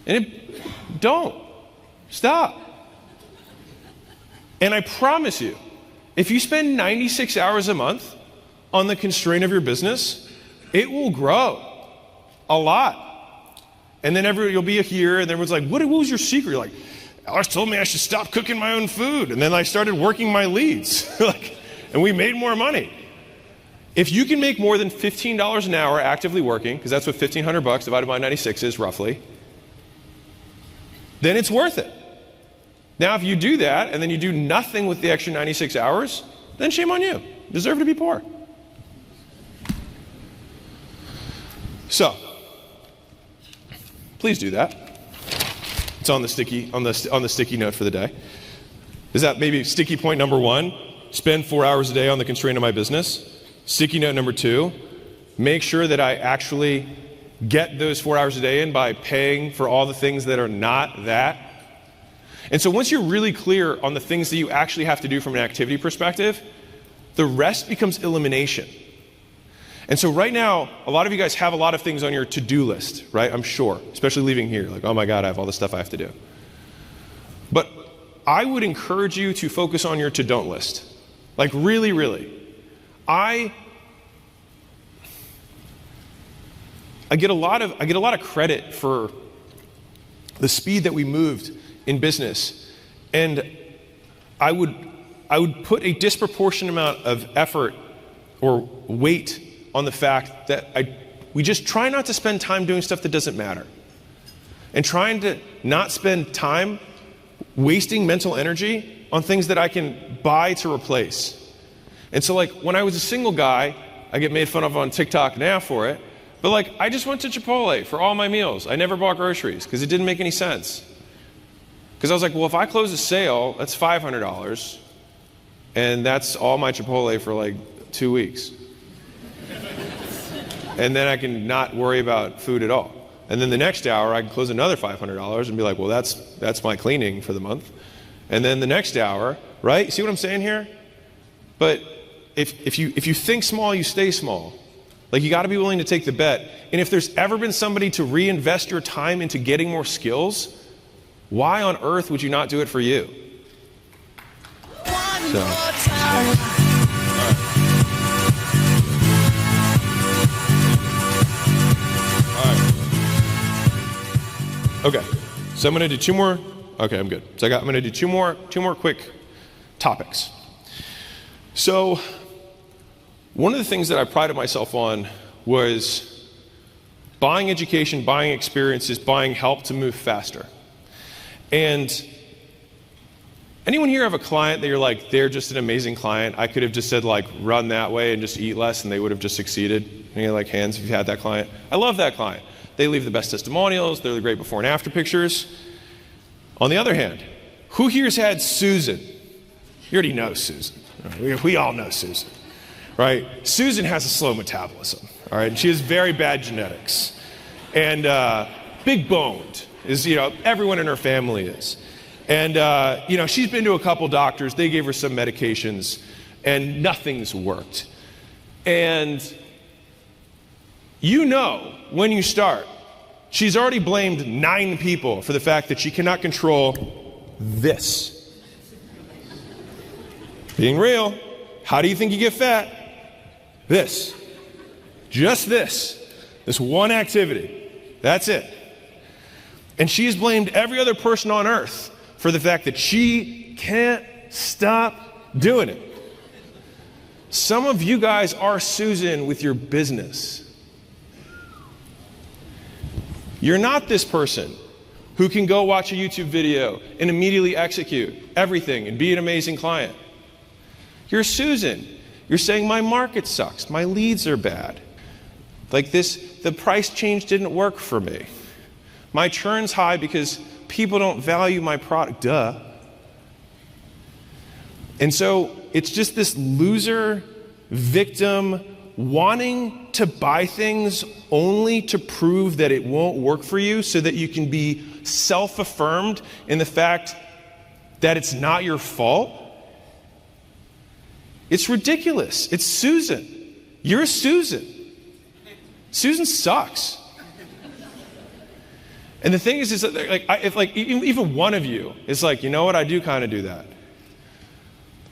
[SPEAKER 1] And don't stop. And I promise you, if you spend 96 hours a month on the constraint of your business, it will grow a lot. And then you'll be here, and everyone's like, what was your secret? You're like, Alex told me I should stop cooking my own food. And then I started working my leads, and we made more money. If you can make more than $15 an hour actively working, because that's what $1,500 divided by 96 is roughly, then it's worth it. Now, if you do that, and then you do nothing with the extra 96 hours, then shame on you. You deserve to be poor. So, please do that. It's on the sticky note for the day. Is that maybe sticky point number 1? Spend 4 hours a day on the constraint of my business. Sticky note number 2, make sure that I actually get those 4 hours a day in by paying for all the things that are not that. And so once you're really clear on the things that you actually have to do from an activity perspective, the rest becomes elimination. And so right now, a lot of you guys have a lot of things on your to-do list, right? I'm sure, especially leaving here, like, oh my God, I have all this stuff I have to do. But I would encourage you to focus on your to-don't list. Like really, really. I I get a lot of credit for the speed that we moved in business. And I would put a disproportionate amount of effort or weight on the fact that we just try not to spend time doing stuff that doesn't matter. And trying to not spend time wasting mental energy on things that I can buy to replace. And so like when I was a single guy, I get made fun of on TikTok now for it, but like I just went to Chipotle for all my meals. I never bought groceries because it didn't make any sense. Because I was like, well, if I close a sale, that's $500, and that's all my Chipotle for like 2 weeks. And then I can not worry about food at all. And then the next hour, I can close another $500 and be like, well, that's my cleaning for the month. And then the next hour, right? See what I'm saying here? But if you think small, you stay small. Like you got to be willing to take the bet. And if there's ever been somebody to reinvest your time into getting more skills, why on earth would you not do it for you? Okay, so I'm going to do two more. Okay, I'm good. So I'm going to do two more quick topics. So one of the things that I prided myself on was buying education, buying experiences, buying help to move faster. And anyone here have a client that you're like, they're just an amazing client? I could have just said like, run that way and just eat less and they would have just succeeded. Any like hands if you've had that client? I love that client. They leave the best testimonials. They're the great before and after pictures. On the other hand, who here's had Susan? You already know Susan. Right? We all know Susan, right? Susan has a slow metabolism, all right? And she has very bad genetics. And big boned is, everyone in her family is. And, she's been to a couple doctors. They gave her some medications, and nothing's worked. And when you start, she's already blamed 9 people for the fact that she cannot control this. Being real, how do you think you get fat? This. Just this. This one activity. That's it. And she's blamed every other person on earth for the fact that she can't stop doing it. Some of you guys are Susan with your business. You're not this person who can go watch a YouTube video and immediately execute everything and be an amazing client. You're Susan. You're saying my market sucks. My leads are bad. Like the price change didn't work for me. My churn's high because people don't value my product. Duh. And so it's just this loser, victim, wanting to buy things only to prove that it won't work for you so that you can be self-affirmed in the fact that it's not your fault. It's ridiculous. It's Susan. You're Susan. Susan sucks. And the thing is that if even one of you is like, you know what, I do kind of do that.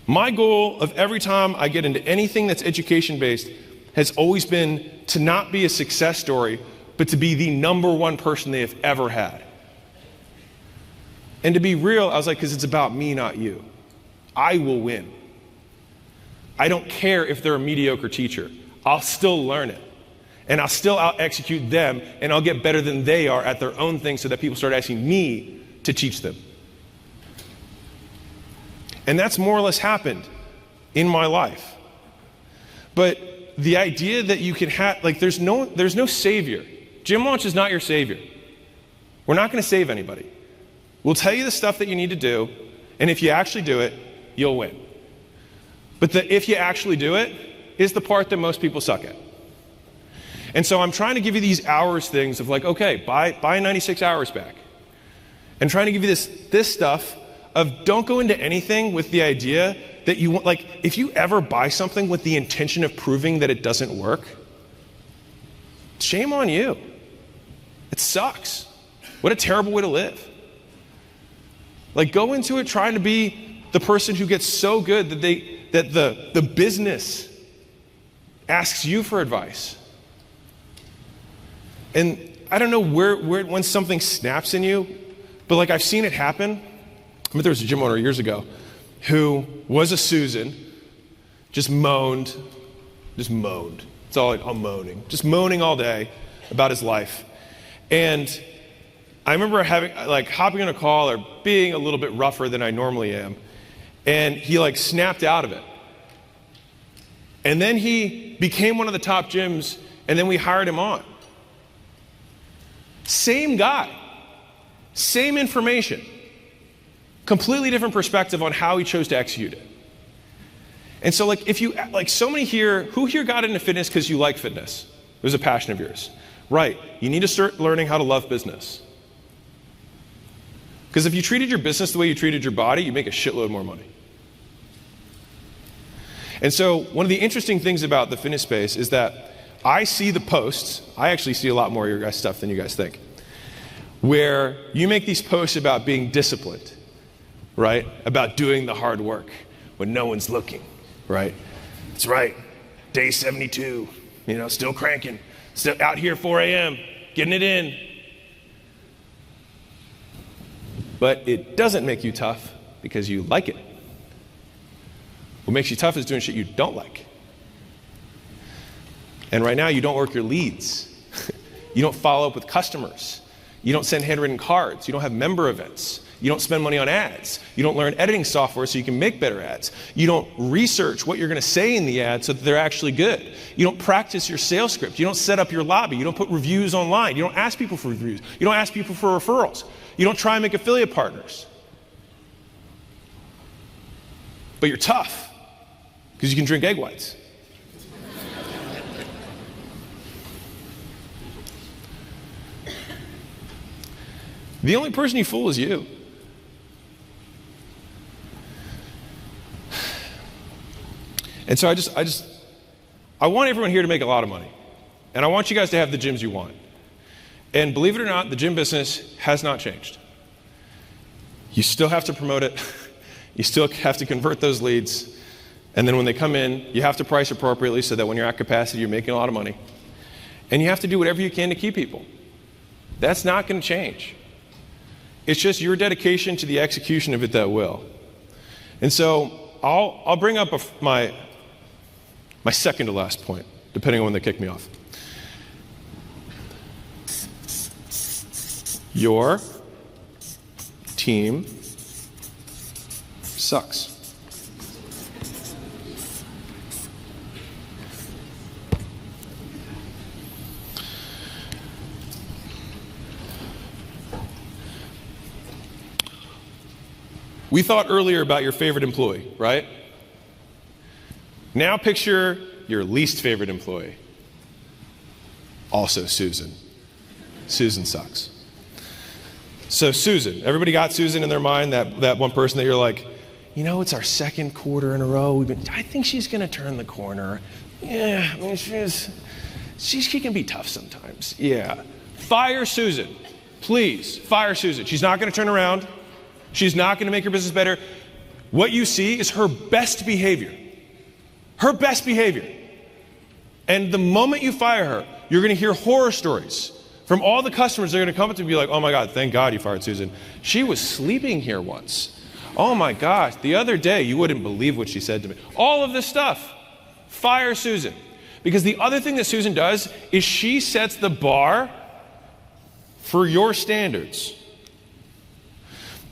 [SPEAKER 1] My goal of every time I get into anything that's education-based has always been to not be a success story, but to be the number one person they have ever had. And to be real, I was like, because it's about me, not you. I will win. I don't care if they're a mediocre teacher. I'll still learn it. And I'll still out-execute them, and I'll get better than they are at their own thing so that people start asking me to teach them. And that's more or less happened in my life. But the idea that you can have, there's no savior. Gym launch is not your savior. We're not going to save anybody. We'll tell you the stuff that you need to do, and if you actually do it, you'll win. But the if you actually do it is the part that most people suck at. And so I'm trying to give you these hours things of like, okay, buy 96 hours back. And trying to give you this stuff of don't go into anything with the idea that you want, if you ever buy something with the intention of proving that it doesn't work, shame on you. It sucks. What a terrible way to live. Go into it trying to be the person who gets so good that the business asks you for advice. And I don't know where when something snaps in you, but like I've seen it happen. I mean, there was a gym owner years ago who was a Susan, just moaned. It's all like, I'm moaning. Just moaning all day about his life. And I remember hopping on a call or being a little bit rougher than I normally am. And he like snapped out of it. And then he became one of the top gyms, and then we hired him on. Same guy, same information, completely different perspective on how he chose to execute it. And so like if you, like so many here, who here got into fitness because you like fitness? It was a passion of yours. Right, you need to start learning how to love business. Because if you treated your business the way you treated your body, you make a shitload more money. And so one of the interesting things about the fitness space is that I see the posts, I actually see a lot more of your guys' stuff than you guys think, where you make these posts about being disciplined, right? About doing the hard work when no one's looking, right? That's right, day 72, still cranking, still out here 4 a.m., getting it in. But it doesn't make you tough because you like it. What makes you tough is doing shit you don't like. And right now, you don't work your leads. You don't follow up with customers. You don't send handwritten cards. You don't have member events. You don't spend money on ads. You don't learn editing software so you can make better ads. You don't research what you're going to say in the ad so that they're actually good. You don't practice your sales script. You don't set up your lobby. You don't put reviews online. You don't ask people for reviews. You don't ask people for referrals. You don't try and make affiliate partners. But you're tough because you can drink egg whites. The only person you fool is you. And so I want everyone here to make a lot of money. And I want you guys to have the gyms you want. And believe it or not, the gym business has not changed. You still have to promote it. You still have to convert those leads. And then when they come in, you have to price appropriately so that when you're at capacity, you're making a lot of money. And you have to do whatever you can to keep people. That's not going to change. It's just your dedication to the execution of it that will. And so I'll bring up my second to last point, depending on when they kick me off. Your team sucks. We thought earlier about your favorite employee, right? Now picture your least favorite employee. Also Susan. Susan sucks. So Susan, everybody got Susan in their mind, that one person that you're like, it's our second quarter in a row. I think she's going to turn the corner. Yeah, I mean, she can be tough sometimes. Yeah. Fire Susan. Please, fire Susan. She's not going to turn around. She's not going to make your business better. What you see is her best behavior. Her best behavior. And the moment you fire her, you're going to hear horror stories from all the customers. They're going to come up to you and be like, oh my God, thank God you fired Susan. She was sleeping here once. Oh my gosh, the other day, you wouldn't believe what she said to me. All of this stuff. Fire Susan. Because the other thing that Susan does is she sets the bar for your standards.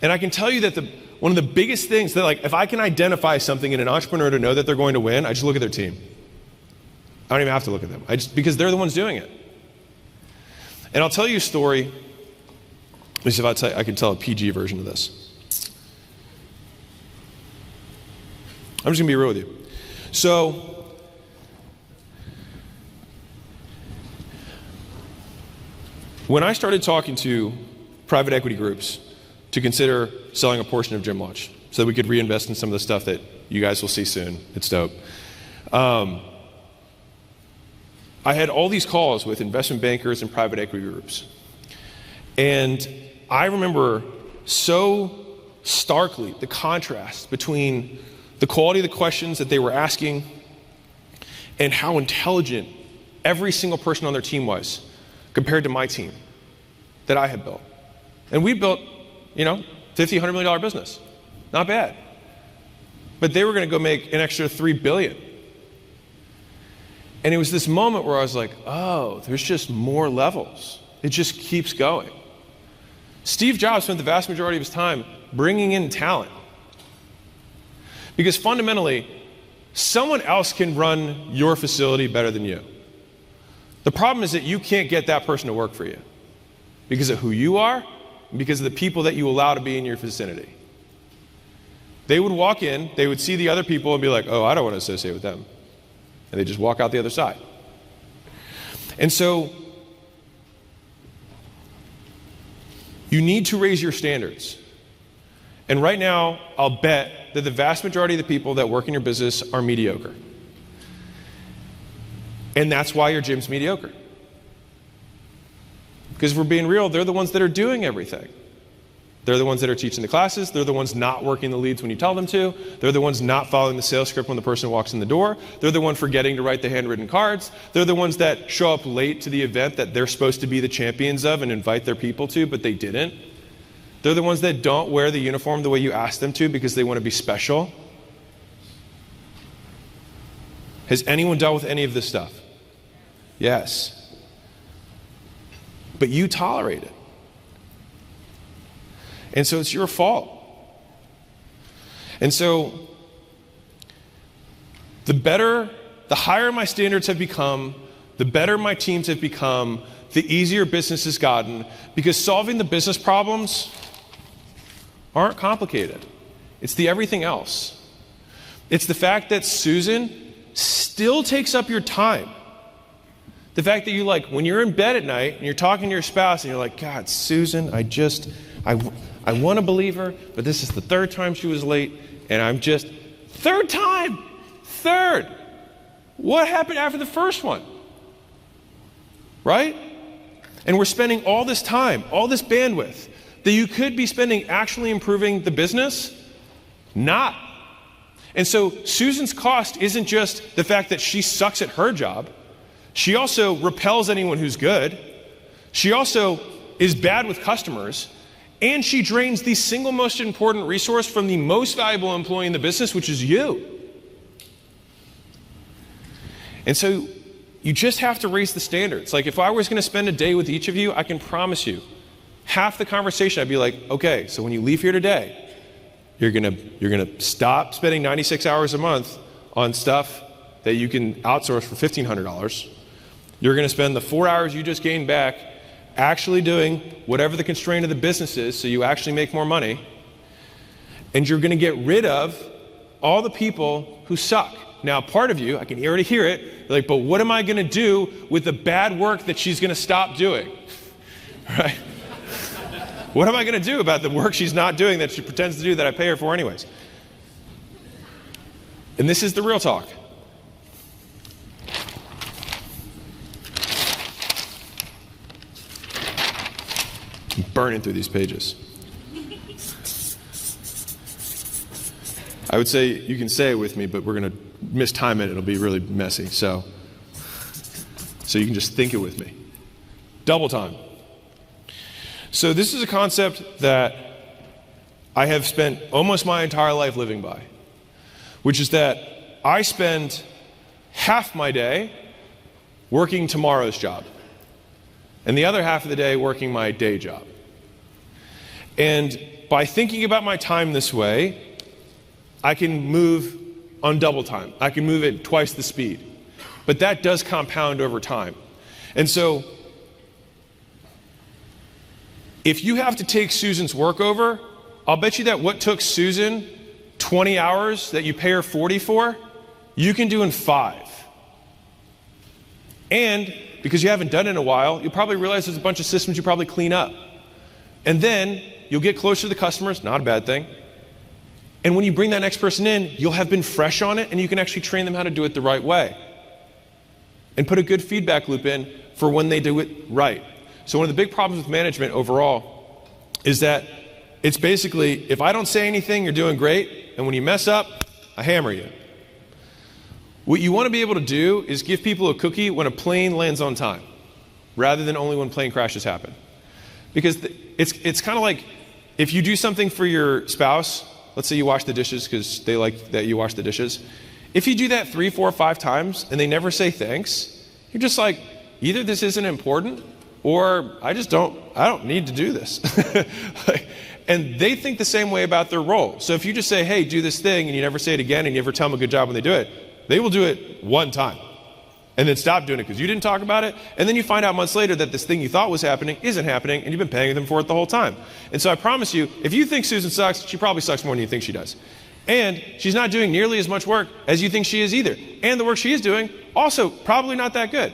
[SPEAKER 1] And I can tell you that one of the biggest things that, like, if I can identify something in an entrepreneur to know that they're going to win, I just look at their team. I don't even have to look at them. Because they're the ones doing it. And I'll tell you a story. At least if I can tell a PG version of this. I'm just going to be real with you. So, when I started talking to private equity groups to consider selling a portion of Gym Launch so that we could reinvest in some of the stuff that you guys will see soon. It's dope. I had all these calls with investment bankers and private equity groups. And I remember so starkly the contrast between the quality of the questions that they were asking and how intelligent every single person on their team was compared to my team that I had built. And we built, $50, $100 million business. Not bad. But they were going to go make an extra $3 billion. And it was this moment where I was like, oh, there's just more levels. It just keeps going. Steve Jobs spent the vast majority of his time bringing in talent. Because fundamentally, someone else can run your facility better than you. The problem is that you can't get that person to work for you because of who you are and because of the people that you allow to be in your vicinity. They would walk in, they would see the other people and be like, oh, I don't want to associate with them. And they just walk out the other side. And so you need to raise your standards. And right now, I'll bet that the vast majority of the people that work in your business are mediocre. And that's why your gym's mediocre. Because if we're being real, they're the ones that are doing everything. They're the ones that are teaching the classes. They're the ones not working the leads when you tell them to. They're the ones not following the sales script when the person walks in the door. They're the one forgetting to write the handwritten cards. They're the ones that show up late to the event that they're supposed to be the champions of and invite their people to, but they didn't. They're the ones that don't wear the uniform the way you ask them to because they want to be special. Has anyone dealt with any of this stuff? Yes. But you tolerate it. And so it's your fault. And so the higher my standards have become, the better my teams have become, the easier business has gotten, because solving the business problems aren't complicated. It's the everything else. It's the fact that Susan still takes up your time. The fact that when you're in bed at night and you're talking to your spouse and you're like, God, Susan, I want to believe her, but this is the third time she was late, and third time! Third! What happened after the first one? Right? And we're spending all this time, all this bandwidth, that you could be spending actually improving the business, not. And so Susan's cost isn't just the fact that she sucks at her job. She also repels anyone who's good. She also is bad with customers. And she drains the single most important resource from the most valuable employee in the business, which is you. And so you just have to raise the standards. If I was going to spend a day with each of you, I can promise you, half the conversation I'd be like, okay, so when you leave here today, you're gonna stop spending 96 hours a month on stuff that you can outsource for $1,500. You're gonna spend the 4 hours you just gained back actually doing whatever the constraint of the business is so you actually make more money. And you're going to get rid of all the people who suck. Now, part of you, I can already hear it, you're like, but what am I going to do with the bad work that she's going to stop doing? Right? What am I going to do about the work she's not doing that she pretends to do that I pay her for anyways? And this is the real talk. I'm burning through these pages. I would say you can say it with me, but we're going to mistime it. It'll be really messy. So you can just think it with me. Double time. So this is a concept that I have spent almost my entire life living by, which is that I spend half my day working tomorrow's job and the other half of the day working my day job. And by thinking about my time this way, I can move on double time. I can move at twice the speed. But that does compound over time. And so if you have to take Susan's work over, I'll bet you that what took Susan 20 hours that you pay her 40 for, you can do in 5. And because you haven't done it in a while, you'll probably realize there's a bunch of systems you probably clean up. And then you'll get closer to the customers, not a bad thing. And when you bring that next person in, you'll have been fresh on it and you can actually train them how to do it the right way. And put a good feedback loop in for when they do it right. So one of the big problems with management overall is that it's basically, if I don't say anything, you're doing great, and when you mess up, I hammer you. What you want to be able to do is give people a cookie when a plane lands on time, rather than only when plane crashes happen. Because it's kind of like if you do something for your spouse, let's say you wash the dishes because they like that you wash the dishes. If you do that 3, 4, 5 times and they never say thanks, you're just like, either this isn't important or I don't need to do this. And they think the same way about their role. So if you just say, hey, do this thing, and you never say it again, and you never tell them a good job when they do it, they will do it one time and then stop doing it because you didn't talk about it. And then you find out months later that this thing you thought was happening isn't happening, and you've been paying them for it the whole time. And so I promise you, if you think Susan sucks, she probably sucks more than you think she does. And she's not doing nearly as much work as you think she is either. And the work she is doing, also probably not that good.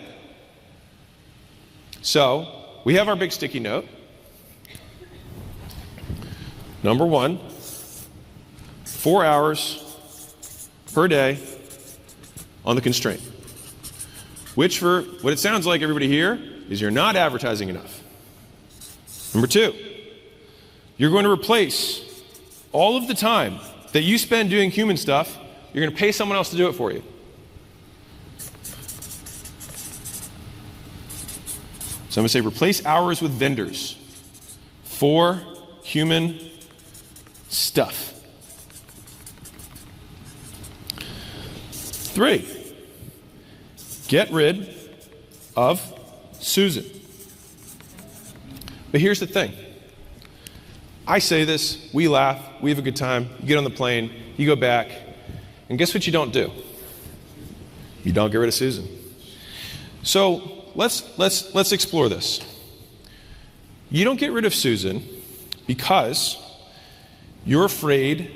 [SPEAKER 1] So we have our big sticky note. Number 1, 4 hours per day on the constraint. Which, for what it sounds like everybody here, is you're not advertising enough. Number 2, you're going to replace all of the time that you spend doing human stuff, you're going to pay someone else to do it for you. So I'm going to say replace hours with vendors for human stuff. 3, get rid of Susan. But here's the thing. I say this, we laugh, we have a good time, you get on the plane, you go back, and guess what you don't do? You don't get rid of Susan. So let's explore this. You don't get rid of Susan because you're afraid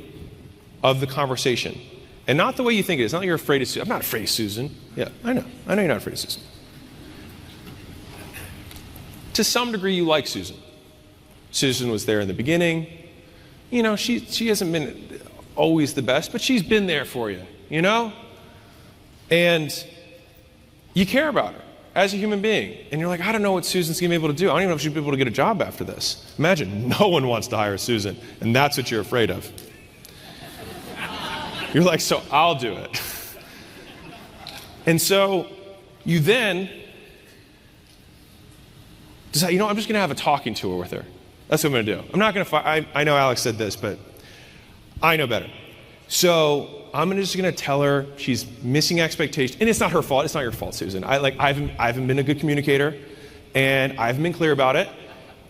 [SPEAKER 1] of the conversation. And not the way you think it is. Not that you're afraid of Susan. I'm not afraid of Susan. Yeah, I know you're not afraid of Susan. To some degree, you like Susan. Susan was there in the beginning. You know, she hasn't been always the best, but she's been there for you, you know? And you care about her as a human being. And you're like, I don't know what Susan's going to be able to do. I don't even know if she'll be able to get a job after this. Imagine, no one wants to hire Susan, and that's what you're afraid of. You're like, so I'll do it. And so you then decide, you know, I'm just going to have a talking tour with her. That's what I'm going to do. I'm not going to I know Alex said this, but I know better. So I'm just going to tell her she's missing expectations. And it's not her fault. It's not your fault, Susan. I haven't been a good communicator, and I haven't been clear about it.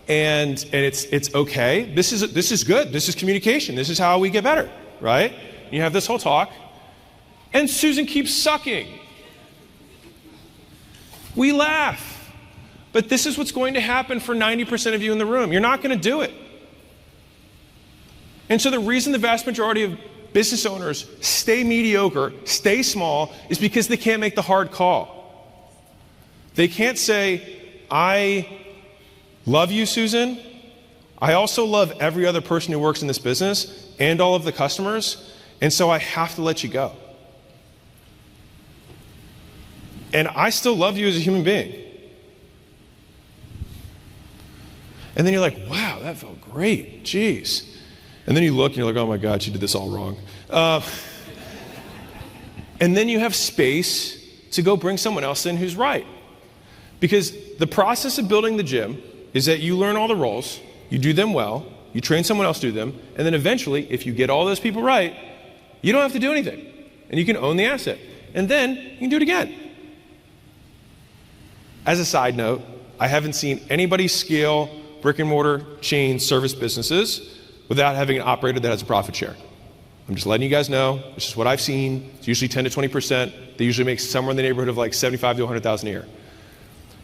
[SPEAKER 1] And it's okay. This is good. This is communication. This is how we get better, right? You have this whole talk, and Susan keeps sucking. We laugh, but this is what's going to happen for 90% of you in the room. You're not going to do it. And so the reason the vast majority of business owners stay mediocre, stay small, is because they can't make the hard call. They can't say, I love you, Susan. I also love every other person who works in this business and all of the customers. And so I have to let you go. And I still love you as a human being. And then you're like, wow, that felt great. Jeez. And then you look and you're like, oh my God, she did this all wrong. And then you have space to go bring someone else in who's right. Because the process of building the gym is that you learn all the roles, you do them well, you train someone else to do them, and then eventually, if you get all those people right, you don't have to do anything, and you can own the asset. And then you can do it again. As a side note, I haven't seen anybody scale brick and mortar chain service businesses without having an operator that has a profit share. I'm just letting you guys know, this is what I've seen. It's usually 10 to 20%. They usually make somewhere in the neighborhood of like 75 to 100,000 a year.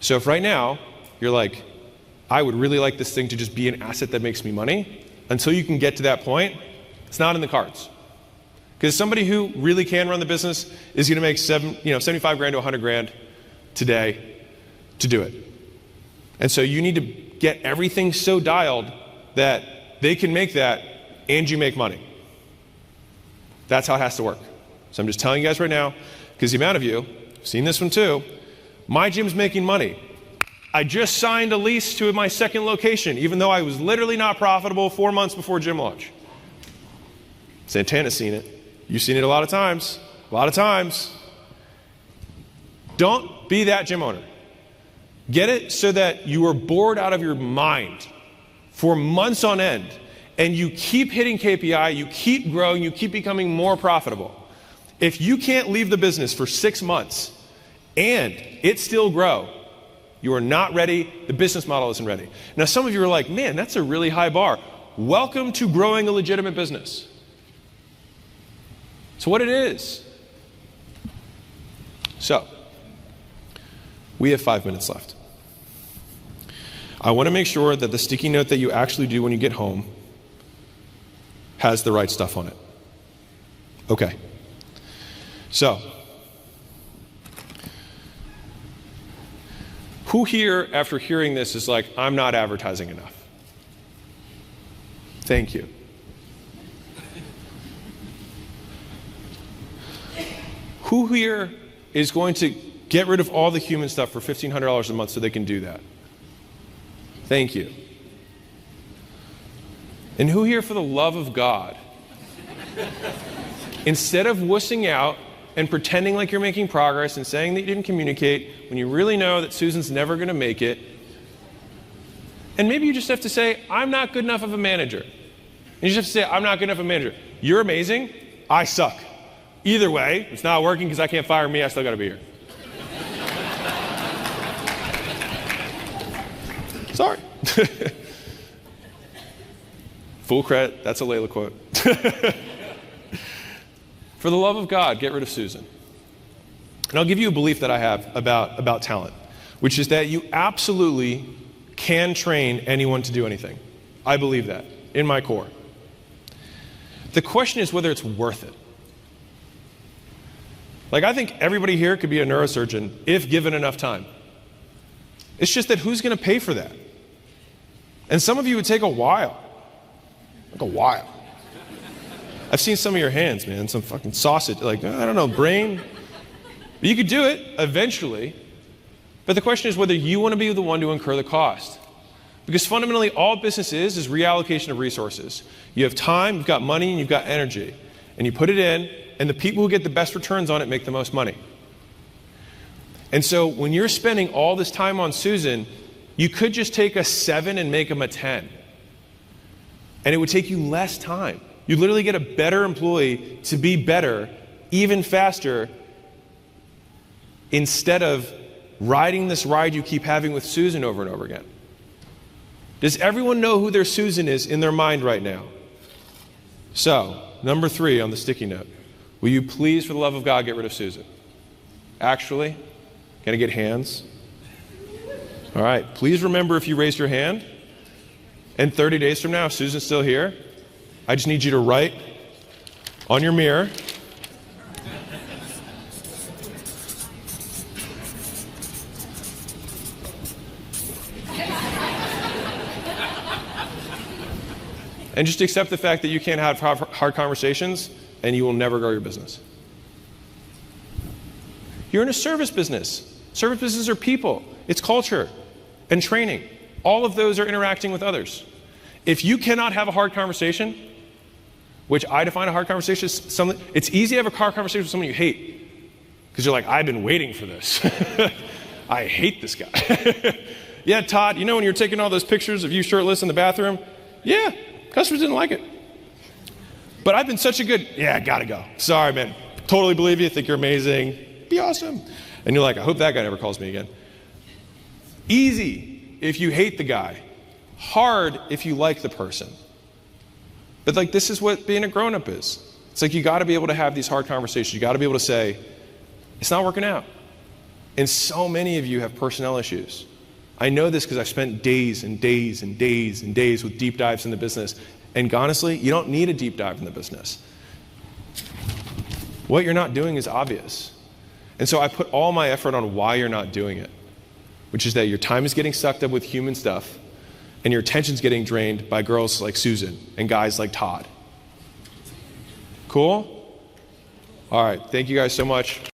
[SPEAKER 1] So if right now you're like, I would really like this thing to just be an asset that makes me money, until you can get to that point, it's not in the cards. Because somebody who really can run the business is going to make 75 grand to 100 grand today to do it. And so you need to get everything so dialed that they can make that and you make money. That's how it has to work. So I'm just telling you guys right now, because the amount of you have seen this one too, my gym's making money. I just signed a lease to my second location, even though I was literally not profitable 4 months before gym launch. Santana's seen it. You've seen it a lot of times. A lot of times. Don't be that gym owner. Get it so that you are bored out of your mind for months on end, and you keep hitting KPI, you keep growing, you keep becoming more profitable. If you can't leave the business for 6 months and it still grow, you are not ready, the business model isn't ready. Now some of you are like, man, that's a really high bar. Welcome to growing a legitimate business. So what it is. So, we have 5 minutes left. I want to make sure that the sticky note that you actually do when you get home has the right stuff on it. Okay. So, who here, after hearing this, is like, I'm not advertising enough? Thank you. Who here is going to get rid of all the human stuff for $1,500 a month so they can do that? Thank you. And who here, for the love of God, instead of wussing out and pretending like you're making progress and saying that you didn't communicate when you really know that Susan's never going to make it, and maybe you just have to say, I'm not good enough of a manager. And you just have to say, I'm not good enough of a manager. You're amazing. I suck. Either way, it's not working because I can't fire me. I still got to be here. Sorry. Full credit. That's a Layla quote. For the love of God, get rid of Susan. And I'll give you a belief that I have about talent, which is that you absolutely can train anyone to do anything. I believe that in my core. The question is whether it's worth it. Like, I think everybody here could be a neurosurgeon if given enough time. It's just that who's going to pay for that? And some of you would take a while. Like a while. I've seen some of your hands, man. Some fucking sausage, like, I don't know, brain. But you could do it eventually. But the question is whether you want to be the one to incur the cost. Because fundamentally, all business is reallocation of resources. You have time, you've got money, and you've got energy. And you put it in, and the people who get the best returns on it make the most money. And so when you're spending all this time on Susan, you could just take a 7 and make them a 10. And it would take you less time. You'd literally get a better employee to be better, even faster, instead of riding this ride you keep having with Susan over and over again. Does everyone know who their Susan is in their mind right now? So, number 3 on the sticky note. Will you please, for the love of God, get rid of Susan? Actually, can I get hands? All right, please remember if you raised your hand, and 30 days from now, if Susan's still here, I just need you to write on your mirror, and just accept the fact that you can't have hard conversations and you will never grow your business. You're in a service business. Service businesses are people. It's culture and training. All of those are interacting with others. If you cannot have a hard conversation, which I define a hard conversation as something, it's easy to have a hard conversation with someone you hate. Because you're like, I've been waiting for this. I hate this guy. Yeah, Todd, you know when you're taking all those pictures of you shirtless in the bathroom? Yeah, customers didn't like it. But I've been such a good, yeah, gotta go. Sorry, man. Totally believe you, think you're amazing. Be awesome. And you're like, I hope that guy never calls me again. Easy if you hate the guy. Hard if you like the person. But like, this is what being a grown-up is. It's like you gotta be able to have these hard conversations. You gotta be able to say, it's not working out. And so many of you have personnel issues. I know this because I've spent days and days and days and days with deep dives in the business. And honestly, you don't need a deep dive in the business. What you're not doing is obvious. And so I put all my effort on why you're not doing it, which is that your time is getting sucked up with human stuff and your attention's getting drained by girls like Susan and guys like Todd. Cool? All right, thank you guys so much.